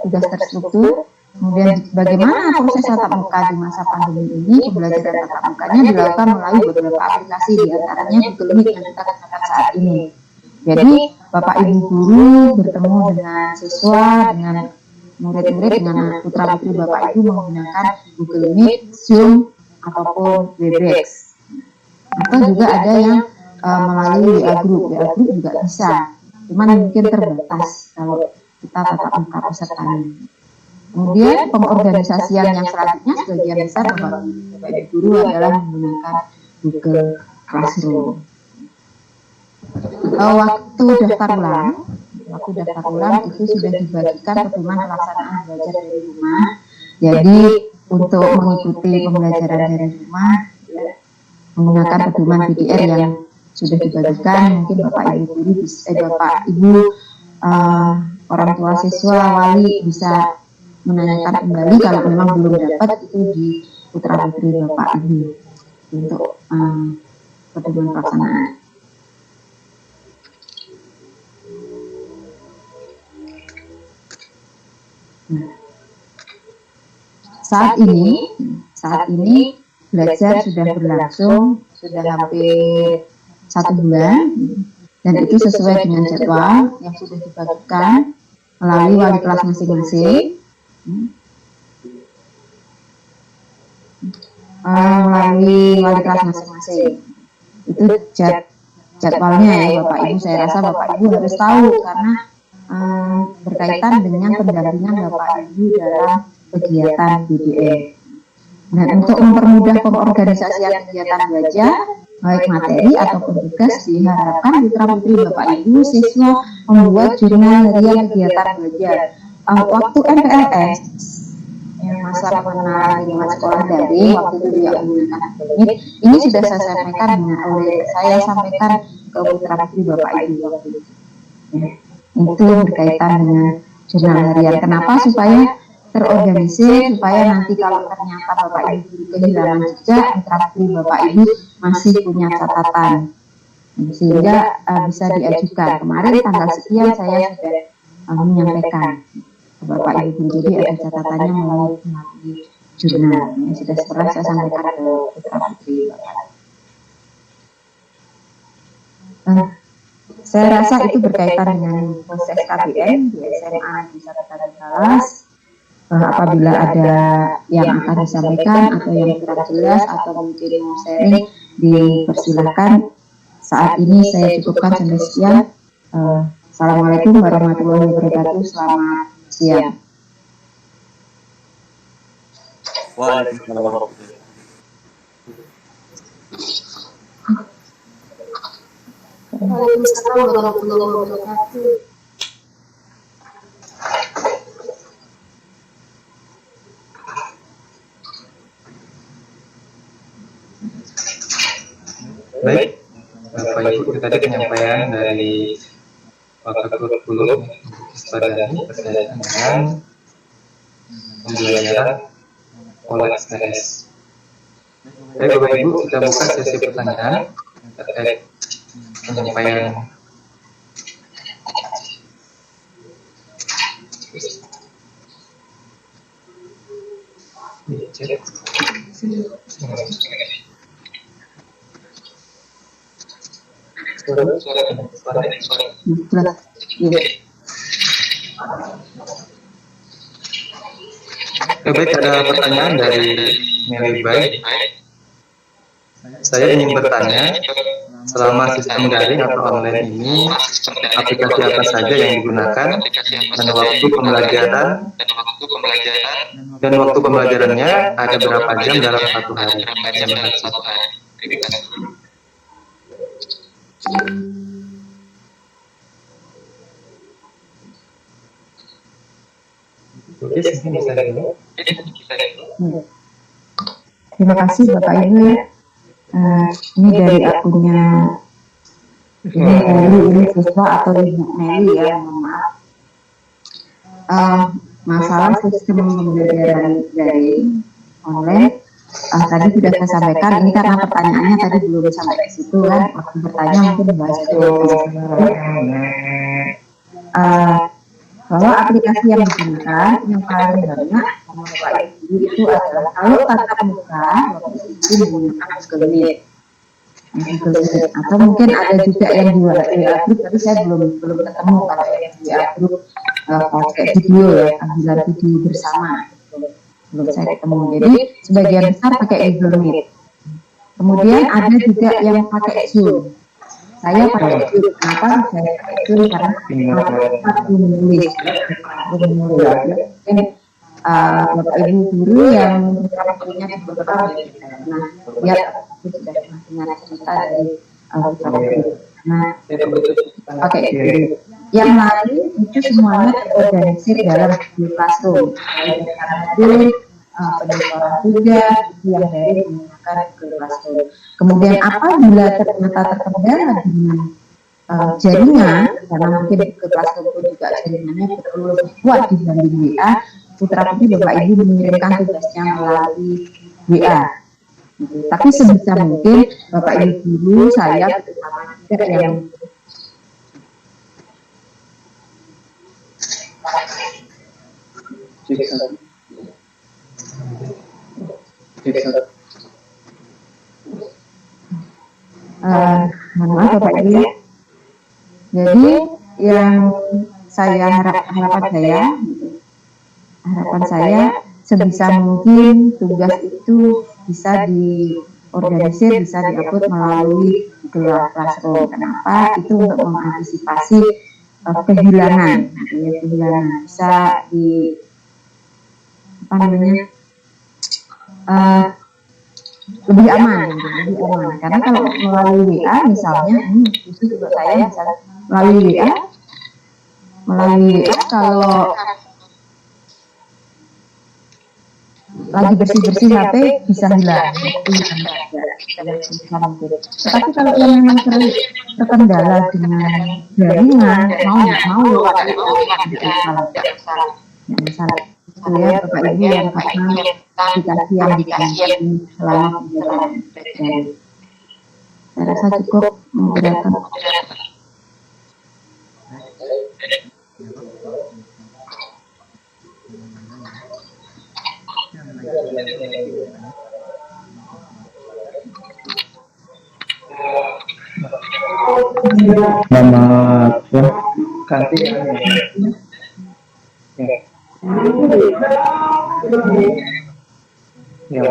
tugas terstruktur. Kemudian bagaimana proses tatap muka di masa pandemi ini? Pembelajaran tatap mukanya dilakukan melalui beberapa aplikasi, diantaranya Google Meet yang kita gunakan saat ini. Jadi Bapak Ibu guru bertemu dengan siswa, dengan murid-murid, dengan putra-putri Bapak Ibu menggunakan Google Meet, Zoom, ataupun Webex. Atau juga ada yang melalui WA Group juga bisa, cuman mungkin terbatas kalau kita tatap muka pesertanya. Kemudian pengorganisasian yang selanjutnya sebagian besar Bapak Ibu guru adalah menggunakan Google Classroom. Waktu daftar ulang itu sudah dibagikan pedoman pelaksanaan belajar dari rumah. Jadi untuk mengikuti pembelajaran dari rumah menggunakan pedoman PDR yang sudah dibagikan, mungkin Bapak Ibu guru orang tua siswa, wali bisa menanyakan kembali kalau memang belum dapat itu di putra putri Bapak Ibu untuk pedoman pelaksanaan. Nah, saat ini belajar sudah berlangsung sudah hampir 1 bulan, dan itu sesuai dengan jadwal yang sudah dibagikan melalui wali kelas masing-masing. Itu jadwalnya ya Bapak Ibu. Saya rasa Bapak Ibu harus tahu karena berkaitan dengan pendampingan Bapak Ibu dalam kegiatan BDM. Dan untuk mempermudah pengorganisasian kegiatan belajar, baik materi ataupun tugas, diharapkan putra-putri Bapak Ibu siswa membuat jurnal harian kegiatan belajar. Waktu MPLS yang masa pengenalan lingkungan sekolah daring, waktu itu juga menggunakan Google, ini sudah saya sampaikan ke putra-putri Bapak Ibu waktu itu. Ya, itu berkaitan dengan jurnal harian. Kenapa? Supaya terorganisir, supaya nanti kalau ternyata Bapak Ibu kehilangan jejak, putra-putri Bapak Ibu masih punya catatan, sehingga bisa diajukan. Kemarin tanggal sekian saya sudah menyampaikan ke Bapak Ibu, jadi ada catatannya melalui jurnal. Sudah pernah saya sampaikan ke putra-putri Bapak. Saya rasa itu berkaitan dengan proses KBM di SMA di Satu Kelas. apabila ada yang akan disampaikan atau yang kurang jelas atau mungkin mau sharing, dipersilahkan. Saat ini saya cukupkan sampai sekian. Assalamualaikum warahmatullahi wabarakatuh. Selamat siang.
Waalaikumsalam warahmatullahi
Waalaikumsalam warahmatullahi wabarakatuh.
Baik, Bapak Ibu, itu tadi penyampaian dari Wakil Kurikulum Ispadani berkaitan dengan pembelajaran oleh STS. Baik, Bapak Ibu, kita buka sesi pertanyaan terkait penyampaian Baik, ada pertanyaan dari Meli Bay. Saya ingin bertanya, selama sistem daring atau online ini, aplikasi apa saja yang digunakan, dan waktu pembelajarannya ada berapa jam dalam satu hari? Oke, mungkin bisa dulu.
Terima kasih Bapak Ibu ya. Ini dari akunnya ini siswa atau Ibu Nelly ya, mohon maaf. Masalah sistem pembelajaran dari online tadi sudah saya sampaikan. Ini karena pertanyaannya tadi belum sampai ke situ kan, waktu bertanya mungkin bahas itu. Bahwa aplikasi yang digunakan yang paling banyak Bapak Ibu itu adalah kalau tatap muka Bapak Ibu menggunakan Google Meet. Atau mungkin ada juga yang di WA Group, tapi saya belum ketemu kalau yang di WA Group pakai video ya, panggilan video bersama, belum saya ketemu. Jadi sebagian besar pakai Google Meet. Kemudian ada juga yang pakai Zoom. Saya pakai Zoom. Kenapa saya pakai Zoom? Karena belum menulis. Mungkin Bapak Ibu guru yang punya di beberapa, nah lihat itu sudah dengar cerita dari Bapak Ibu. Nah, oke. Yang lain itu semuanya terorganisir dalam Google Classroom. Jadi penyesuaian tugas yang dari menggunakan Google Classroom. Kemudian apabila ternyata terkendala dengan jaringan, karena mungkin Google Classroom pun juga jaringannya perlu lebih kuat dibanding WA, putra putri Bapak Ibu mengirimkan tugasnya melalui WA. Tapi sebisa mungkin Bapak Ibu guru saya bersama juga yang mohon maaf Bapak Ibu ya. Jadi yang harapan saya sebisa mungkin tugas itu bisa diorganisir, bisa diupload melalui Google Classroom. Kenapa? Itu untuk mengantisipasi kehilangan, bisa di lebih aman. Karena kalau melalui WA misalnya, itu juga saya bisa melalui WA kalau lagi bersih-bersih HP bisa hilang. Tetapi kalau yang memang terkendala dengan jaringan, mau yang masalah itu ya Bapak Ibu yang karena aplikasi yang digunakan selama pembelajaran. Saya rasa cukup memberatkan.
Selamat ya.
Ganti. Ya.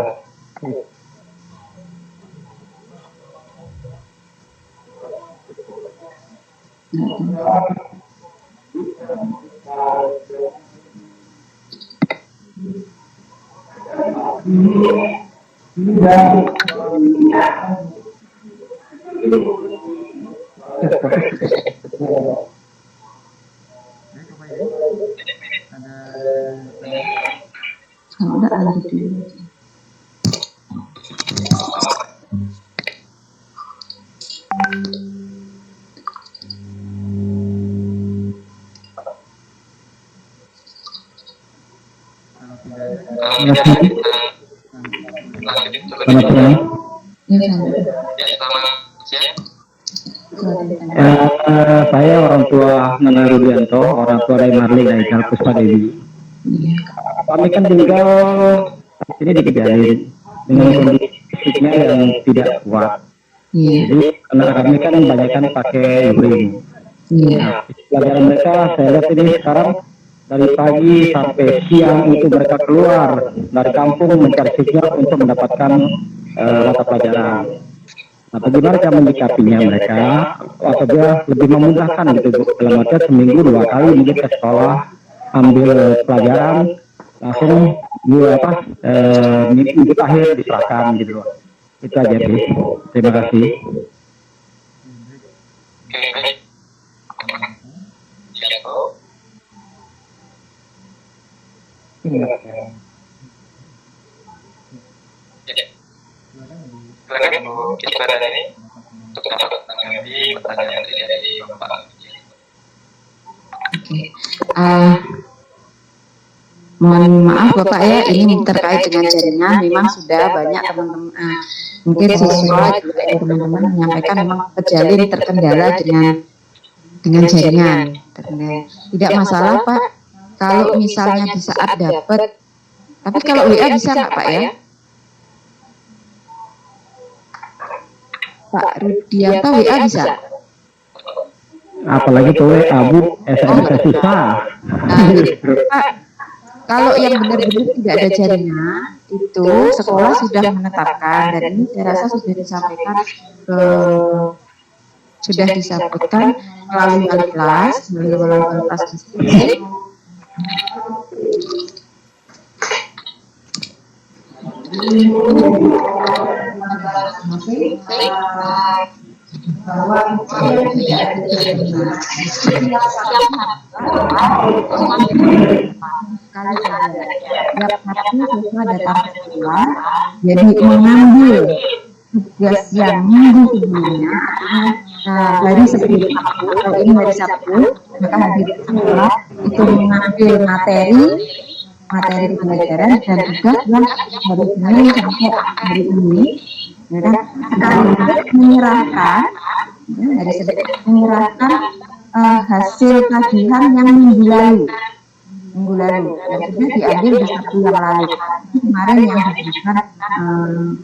Udah lanjut dulu.
Selamat siang.
Ya,
Saya orang tua Nana Rudianto, orang tua dari Marlin Aikal Puspadewi. Kami kan tinggal ini di Kejalin dengan kondisi fisiknya yang tidak kuat. Jadi karena kami kan banyak kan pakai urin. Pelajaran mereka saya lihat ini sekarang dari pagi sampai siang itu mereka keluar dari kampung mencari sinyal untuk mendapatkan mata pelajaran. Nah, bagaimana cara menyikapinya mereka apabila lebih memudahkan gitu Bu, dalam artian seminggu 2 kali mungkin ke sekolah ambil pelajaran langsung minggu akhir diserahkan gitu. Itu aja sih. Terima kasih.
Silakan Bu Isbaran ini untuk menanggapi pertanyaan dari Bapak.
Mohon maaf Bapak ya, ini terkait dengan jaringan. Memang sudah banyak teman-teman, mungkin siswa juga teman-teman menyampaikan memang Kejalin terkendala dengan jaringan. Tidak masalah Pak, kalau misalnya di saat dapat, tapi kalau WA bisa nggak Pak ya? Pak Rudianto WA bisa?
Apalagi tuh Bu, SMS susah.
Pak, kalau yang benar-benar tidak ada jaringan, itu sekolah sudah menetapkan, dan ini saya rasa sudah disampaikan melalui wali kelas, diskusi. Bahwa tidak ada jaringan. Kali ada tiap hari siswa datang ke sekolah, jadi mengambil tugas yang minggu sebelumnya, hari sebelum Sabtu, kalau ini hari Sabtu, maka hadir ke sekolah itu mengambil materi pembelajaran dan tugas yang hari Senin sampai hari ini, sekaligus menyerahkan hasil kajian yang minggu lalu yang sudah diambil di Sabtu yang lalu. Kemarin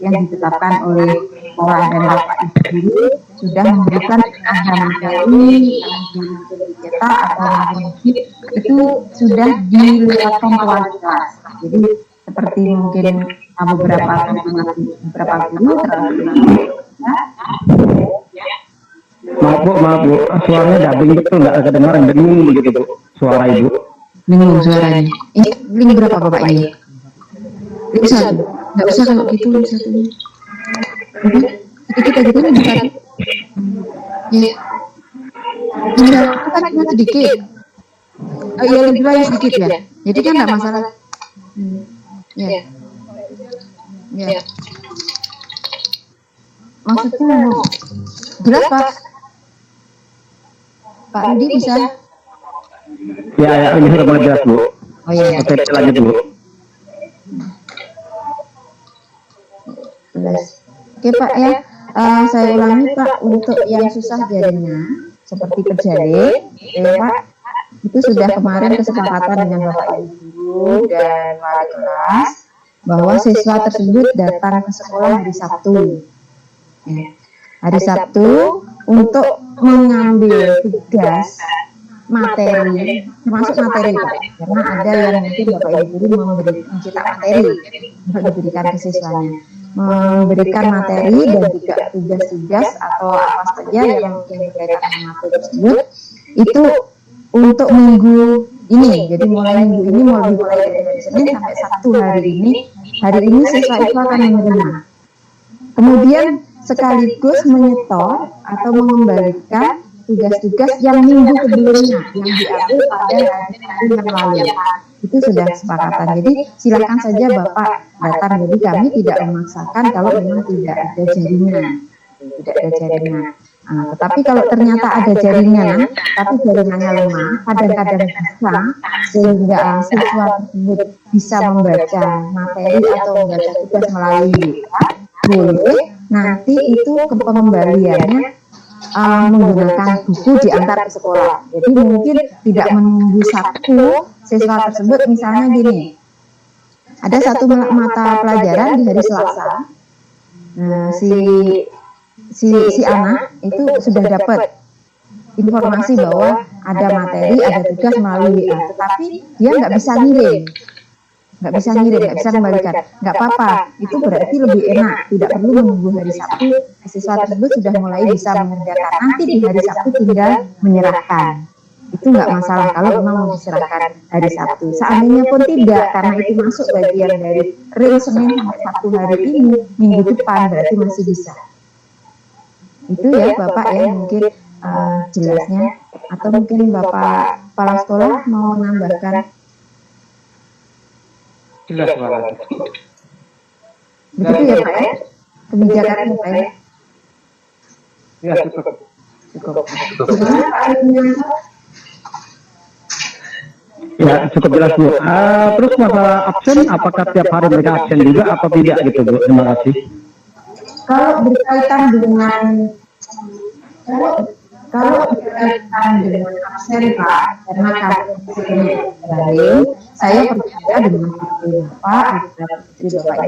yang ditetapkan oleh sekolah dan Bapak Ibu sudah memberikan ada materi yang dicetak atau mungkin itu sudah dilewatkan ke wali kelas. Jadi seperti mungkin beberapa guru
Maaf Bu, suaranya dubbing betul, nggak kedengaran, bingung begitu Bu, suara Ibu.
Bingung suaranya. Ini link berapa Bapak ini? Link 1. Nggak usah kalau gitu link 1. Sedikit aja kan bisa. Ya. Enggak, kan cuma sedikit. Oh iya, link 2 yang sedikit ya. Jadi kan nggak masalah. Ya. Ya. Maksudnya jelas Pak? Pak Rudi bisa?
Ya, ini sudah mulai jelas Bu.
Oh iya.
Oke, lanjut Bu.
Oke Pak ya, saya ulangi Pak, untuk yang susah jaringan seperti Kejalin, Pak, itu sudah kemarin kesepakatan dengan Bapak Ibu guru dan wali kelas bahwa siswa tersebut datang ke sekolah hari Sabtu. Ya. Hari Sabtu untuk mengambil tugas materi, termasuk materi Pak, karena ada yang mungkin Bapak Ibu guru mencetak materi untuk diberikan ke siswanya, memberikan materi dan juga tugas-tugas atau apa saja yang berkaitan dengan materi tersebut itu untuk minggu ini. Jadi mulai minggu ini, mulai dari hari Senin sampai Sabtu hari ini siswa itu akan menerima. Kemudian sekaligus menyetor atau mengembalikan tugas-tugas yang minggu sebelumnya yang diambil pada hari yang lalu. Itu sudah kesepakatan. Jadi silakan saja Bapak datang. Jadi kami tidak memaksakan kalau memang tidak ada jaringan. Tetapi kalau ternyata ada jaringan, tapi jaringannya lemah, kadang-kadang bisa sehingga siswa tersebut bisa membaca materi atau membaca tugas melalui boleh. Nanti itu pengembaliannya menggunakan buku diantar ke sekolah. Jadi mungkin tidak menunggu Sabtu siswa tersebut, misalnya gini, ada satu mata pelajaran di hari Selasa, si anak itu sudah dapat informasi bahwa ada materi, ada tugas melalui WA, tetapi dia nggak bisa ngirim, nggak bisa kembalikan. Nggak apa-apa, itu berarti lebih enak, tidak perlu menunggu hari Sabtu. Siswa tersebut sudah mulai bisa mengerjakan, nanti di hari Sabtu tinggal menyerahkan. Itu nggak masalah kalau memang mau diserahkan hari Sabtu. Seandainya pun tidak, karena itu masuk bagian dari real Senin sampai Sabtu hari ini, minggu depan berarti masih bisa. Itu ya Bapak ya mungkin jelasnya, atau mungkin Bapak kepala sekolah mau menambahkan.
Jelas banget.
Begitu ya Pak ya, kebijakannya Pak ya.
Ya cukup.
Ya, cukup jelas Bu. Terus masalah absen, apakah tiap hari mereka absen juga atau tidak gitu Bu? Terima kasih.
Kalau berkaitan dengan absen Pak, karena kami saya percaya dengan Bapak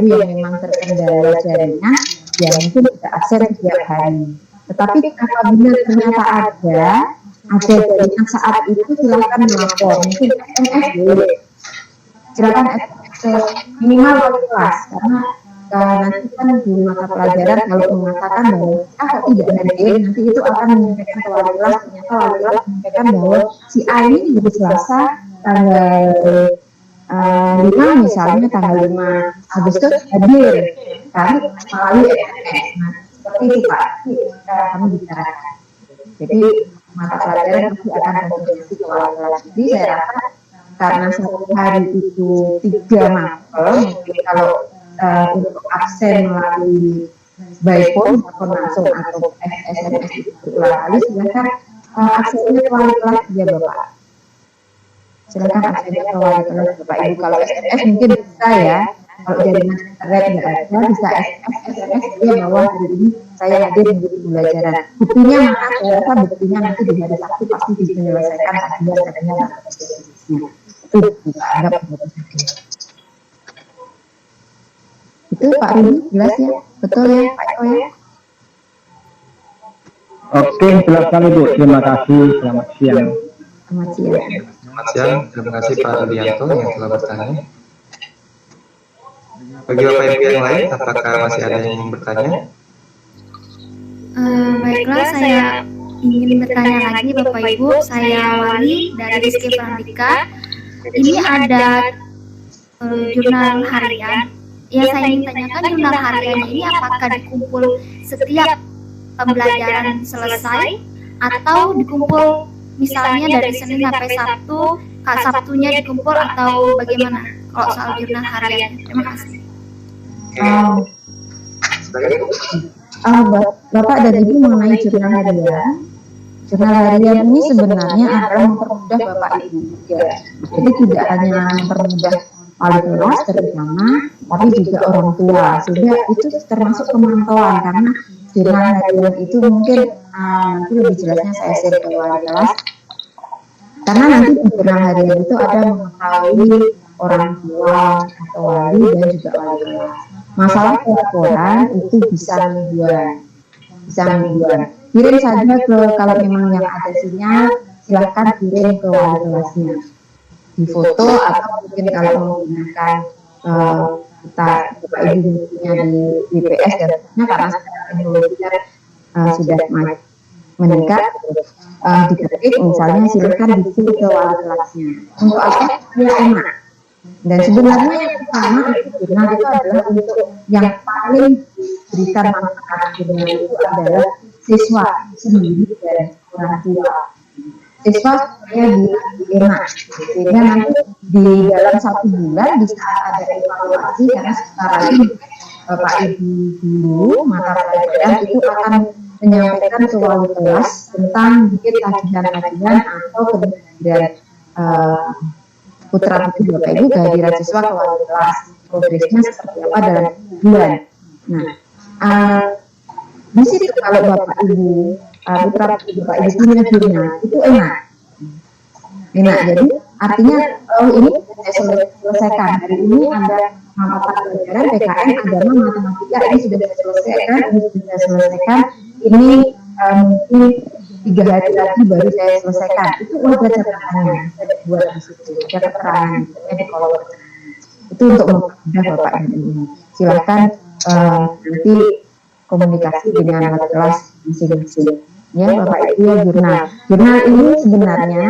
Ibu yang memang terkendala jaringan, ya mungkin tidak absen setiap hari. Tetapi apabila ternyata ada jaringan saat itu, silakan melapor, mungkin SMS boleh, silakan SMS minimal wali kelas, karena nanti kan di mata pelajaran kalau mengatakan bahwa kok tidak hadir, nanti itu akan menyampaikan ke wali kelas, ternyata wali kelas menyampaikan bahwa si A ini di Selasa tanggal 5 misalnya, tanggal 5 Agustus hadir, kami melalui SMS. Nah, seperti itu Pak, kami bicarakan. Jadi mata pelajaran pasti akan konsultasi ke wali kelas. Jadi saya rasa karena satu hari itu 3 mapel, mungkin kalau untuk absen melalui by phone langsung atau SMS itu berulang kali, silakan aksennya ke wali kelas ya Bapak. Silakan aksennya ke wali kelas Bapak Ibu. Kalau SMS mungkin bisa ya, kalau jaringan internet nggak ada, bisa SMS dia bahwa hari ini saya hadir di pembelajaran. Buktinya mana? Saya rasa buktinya nanti di hari Sabtu pasti bisa menyelesaikan tugas-tugasnya. Itu juga anggap itu Pak Rudi, jelas ya, betul ya Pak Eko ya.
Oke, jelas sekali Bu. Terima kasih. Selamat siang.
Selamat siang.
Selamat siang, terima kasih Pak Rudianto yang telah bertanya. Bagi Bapak Ibu yang lain, apakah masih ada yang ingin bertanya?
Baiklah, saya ingin bertanya lagi Bapak Ibu. Saya Wali dari Rizky Pradika. Ini ada jurnal harian. Ya, saya ingin tanyakan, jurnal harian ini apakah dikumpul setiap pembelajaran selesai atau dikumpul misalnya dari Senin sampai Sabtu, Sabtunya dikumpul atau bagaimana kalau soal jurnal harian? Terima kasih.
Bapak dan Ibu mengenai jurnal harian. Jurnal harian ini sebenarnya adalah mempermudah Bapak Ibu juga. Jadi tidak hanya mempermudah wali kelas terutama, tapi juga orang tua. Sehingga itu termasuk pemantauan, karena jurnal harian itu mungkin nanti lebih jelasnya saya share ke wali kelas. Karena nanti di jurnal harian itu ada mengetahui orang tua atau wali dan juga wali kelas. Masalah laporan itu bisa mingguan. Kirim saja ke, kalau memang yang ada sinyal, silahkan kirim ke wali kelasnya di foto, atau mungkin kalau menggunakan kita Bapak Ibu punya di WPS dan sebagainya, karena sekarang teknologi sudah meningkat, diketik misalnya silahkan dikirim ke wali kelasnya. Untuk apa? Supaya enak. Dan sebenarnya yang pertama itu jurnal itu adalah untuk yang paling berikan manfaat jurnal itu adalah siswa sendiri dan orang tua. Siswa supaya dia enak, sehingga nanti di dalam 1 bulan di saat ada evaluasi, karena sebentar lagi Bapak Ibu guru mata pelajaran itu akan menyampaikan ke wali kelas tentang mungkin tagihan-tagihan atau kemudian putra putri Bapak Ibu kehadiran siswa ke wali kelas, progresnya seperti apa dalam bulan. Nah, di situ kalau Bapak Ibu putra putri Bapak Ibu punya jurnal itu enak. Jadi artinya ini sudah saya selesaikan. Hari ini ada mata pelajaran PKN agama matematika, ini sudah saya selesaikan, ini sudah saya selesaikan. Ini mungkin 3 hari lagi baru saya selesaikan. Itu ada catatannya, saya buat di situ, ada keterangan di kolom. Itu untuk mempermudah Bapak dan Ibu. Silakan nanti komunikasi dengan wali kelas masing-masing. Ya Bapak Ibu, ya jurnal. Jurnal ini sebenarnya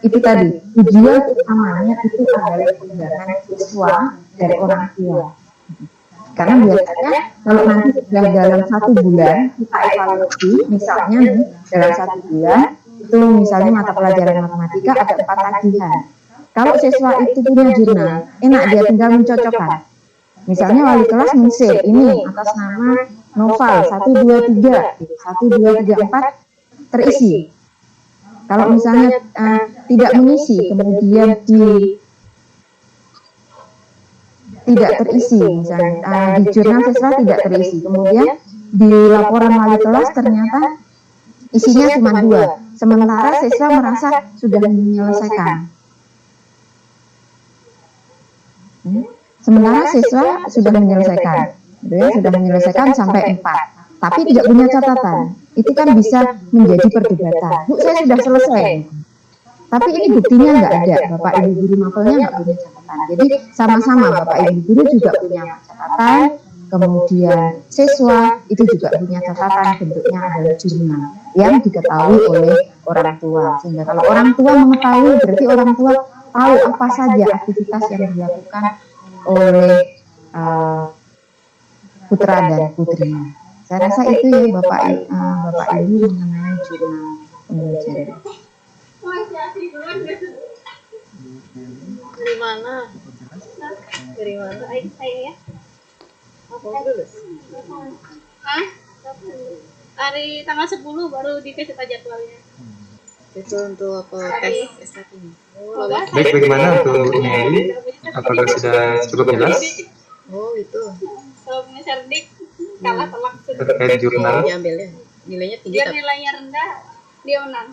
itu tadi tujuan utamanya itu adalah pengembangan siswa dari orang tua. Karena biasanya kalau nanti sudah dalam 1 bulan kita evaluasi, misalnya nih dalam 1 bulan itu misalnya mata pelajaran matematika ada 4 tagihan. Kalau siswa itu punya jurnal, enak dia tinggal mencocokkan. Misalnya wali kelas men-save ini atas nama Noval 1, 2, 3, 1, 2, 3, 4 terisi. Kalau misalnya tidak mengisi, kemudian tidak terisi, misalnya di jurnal siswa tidak terisi, kemudian di laporan wali kelas ternyata isinya cuma 2, sementara siswa merasa sudah menyelesaikan. Sementara siswa sudah menyelesaikan sampai 4, tapi tidak punya catatan. Itu kan bisa menjadi perdebatan. Bu, saya sudah selesai, tapi ini buktinya nggak ada. Bapak Ibu guru mapelnya nggak punya catatan. Jadi sama-sama Bapak Ibu guru juga punya catatan, kemudian siswa itu juga punya catatan, bentuknya adalah jurnal yang diketahui oleh orang tua. Sehingga kalau orang tua mengetahui, berarti orang tua tahu apa saja aktivitas yang dilakukan oleh putra dan putrinya. Saya rasa itu ya Bapak Ibu mengenai jurnal pembelajaran.
Dari mana? Saya ya. Hari tanggal 10 baru dikasih jadwalnya.
Itu untuk apa tes S1 ini?
Baik, bagaimana untuk Bu Nelly? Apakah sudah cukup jelas
Oh itu.
Kalau punya cerdik kalah telak
terkait jurnal?
Diambilnya nilainya tinggi.
biar nilainya rendah dia menang.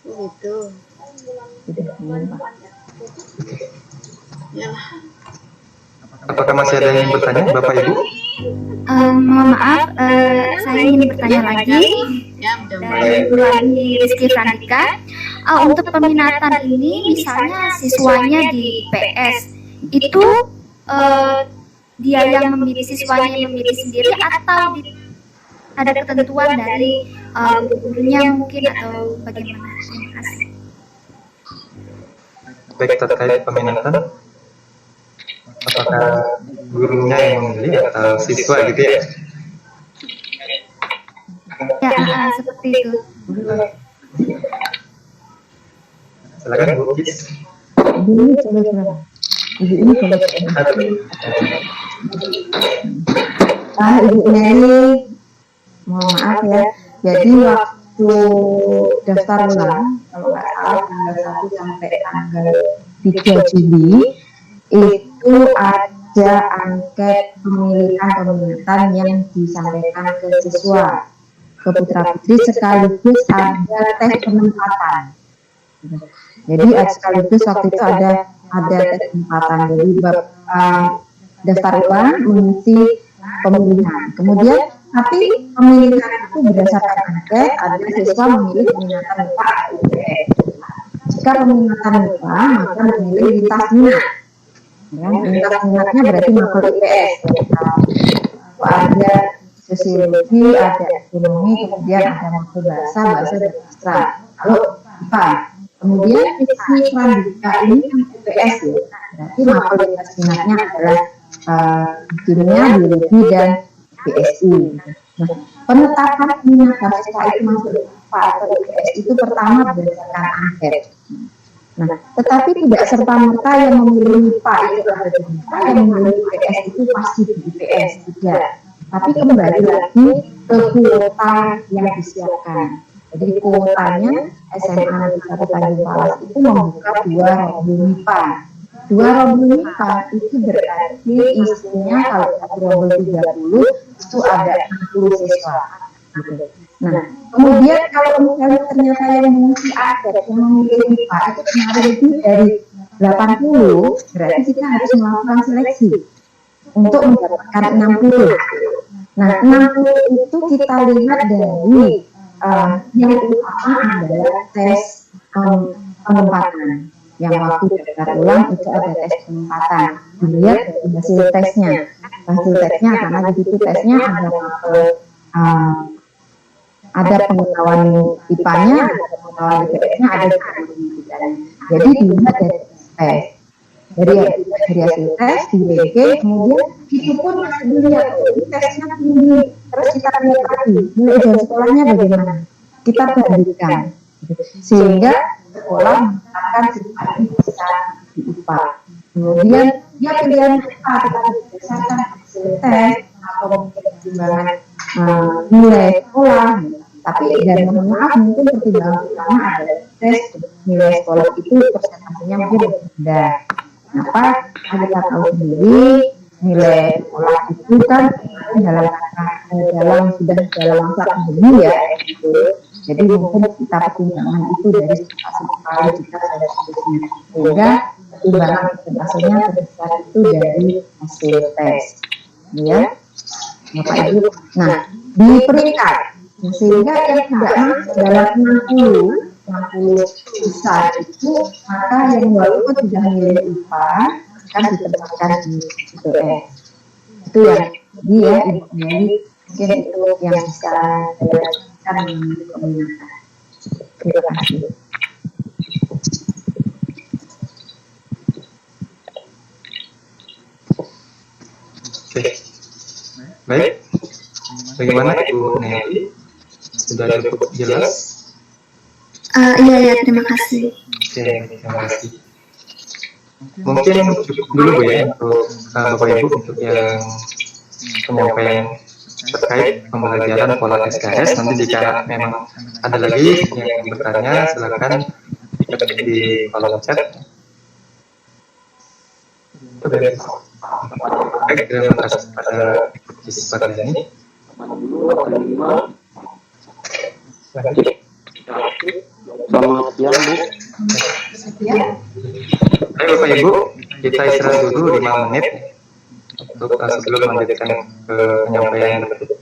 Oh gitu. Ya.
Apakah masih ada yang bertanya, Bapak Ibu?
Mohon maaf, saya ingin bertanya lagi dari Bu Rizky Frandika. Untuk peminatan ini, misalnya siswanya di PS itu dia yang memilih, siswanya yang memilih sendiri, atau ada ketentuan dari gurunya mungkin, atau bagaimana? Terima kasih.
Baik, terkait peminatan, apakah gurunya yang memilih atau siswa gitu ya?
Ya, seperti itu.
Silakan Bu Kis.
Ini coba. Ibu ini, mohon maaf ya. Jadi waktu daftar ulang, kalau nggak salah tanggal 1 sampai tanggal 3 Juli, itu ada angket pemilihan peminatan yang disampaikan ke siswa, ke putra putri, sekaligus ada tes penempatan. Jadi sekaligus waktu itu ada tes penempatan. Jadi daftar ulang, mengisi pemilihan. Kemudian Tapi pemilihan itu berdasarkan angket, ada siswa memilih peminatan IPA atau IPS. Jika peminatan IPA, maka memilih lintas minat. Ya, lintas minatnya berarti mapel IPS. Ada sosiologi, ada ekonomi, kemudian ada mapel bahasa dan sastra. Kalau IPA. Kemudian isi Pradika ini kan IPS ya. Berarti mapel lintas minatnya adalah kimia, biologi, dan BSI. Nah, penetapan minat siswa itu masuk IPA atau IPS itu pertama berdasarkan angket. Nah, tetapi tidak serta-merta yang memilih IPA itu ada di IPA, yang memilih IPS itu pasti di IPS, tidak. Tapi kembali lagi ke kuota yang disiapkan. Jadi kuotanya SMA Negeri 1 Tanjung Palas itu membuka 2 robul MIPA. 2 robul MIPA itu berarti isinya kalau 1 robul 30 itu ada 60 siswa. Gitu. Nah, kemudian kalau misalnya ternyata yang mengisi angket yang memilih MIPA itu kemarin itu dari 80, berarti kita harus melakukan seleksi untuk mendapatkan 60. Nah, 60 itu kita lihat dari yang utama adalah tes penempatan. Yang waktu daftar ulang itu ada tes penempatan. Dilihat dari hasil tesnya. Hasil tesnya karena di situ tesnya ada pengetahuan IPA-nya, ada pengetahuan IPS-nya, ada pengetahuan. Jadi dilihat dari tes. Dari hasil tes, di WG, kemudian itu pun masih dilihat tesnya tinggi. Terus kita lihat lagi, nilai ujian sekolahnya bagaimana. Kita bandingkan. Sehingga sekolah akan siswa bisa di IPA. Kemudian dia pilihan IPA tetapi berdasarkan hasil tes atau pertimbangan nilai sekolah. Tapi dan mohon maaf mungkin pertimbangan utama adalah tes nilai sekolah itu persentasenya mungkin berbeda. Kenapa? Kita tahu sendiri nilai sekolah itu kan sudah dalam masa pandemi ya, gitu. Jadi mungkin kita pertimbangan itu dari sekali kita ada seterusnya, sehingga pertimbangan persentasenya terbesar itu dari hasil tes, ya, Bapak Ibu. Nah, di peringkat, sehingga yang tidak masuk dalam 60 besar itu, maka yang walaupun sudah nilai IPA akan ditempatkan di IPS. Itu yang dia ini mungkin itu yang bisa dilakukan di peminatan. Terima kasih.
Oke. Baik. Bagaimana Ibu Nelly? Sudah cukup jelas?
Iya, terima kasih.
Oke, terima kasih. Mungkin cukup dulu Bu ya untuk Bapak Ibu untuk yang penyampaian terkait pembelajaran pola SKS. Nanti jika memang ada lagi yang bertanya, silakan diketik di kolom chat. Baik, terima kasih pada kesempatan ini.
Selamat siang, Bu.
Baik Bapak Ibu, kita istirahat dulu 5 menit untuk sebelum melanjutkan ke penyampaian berikut.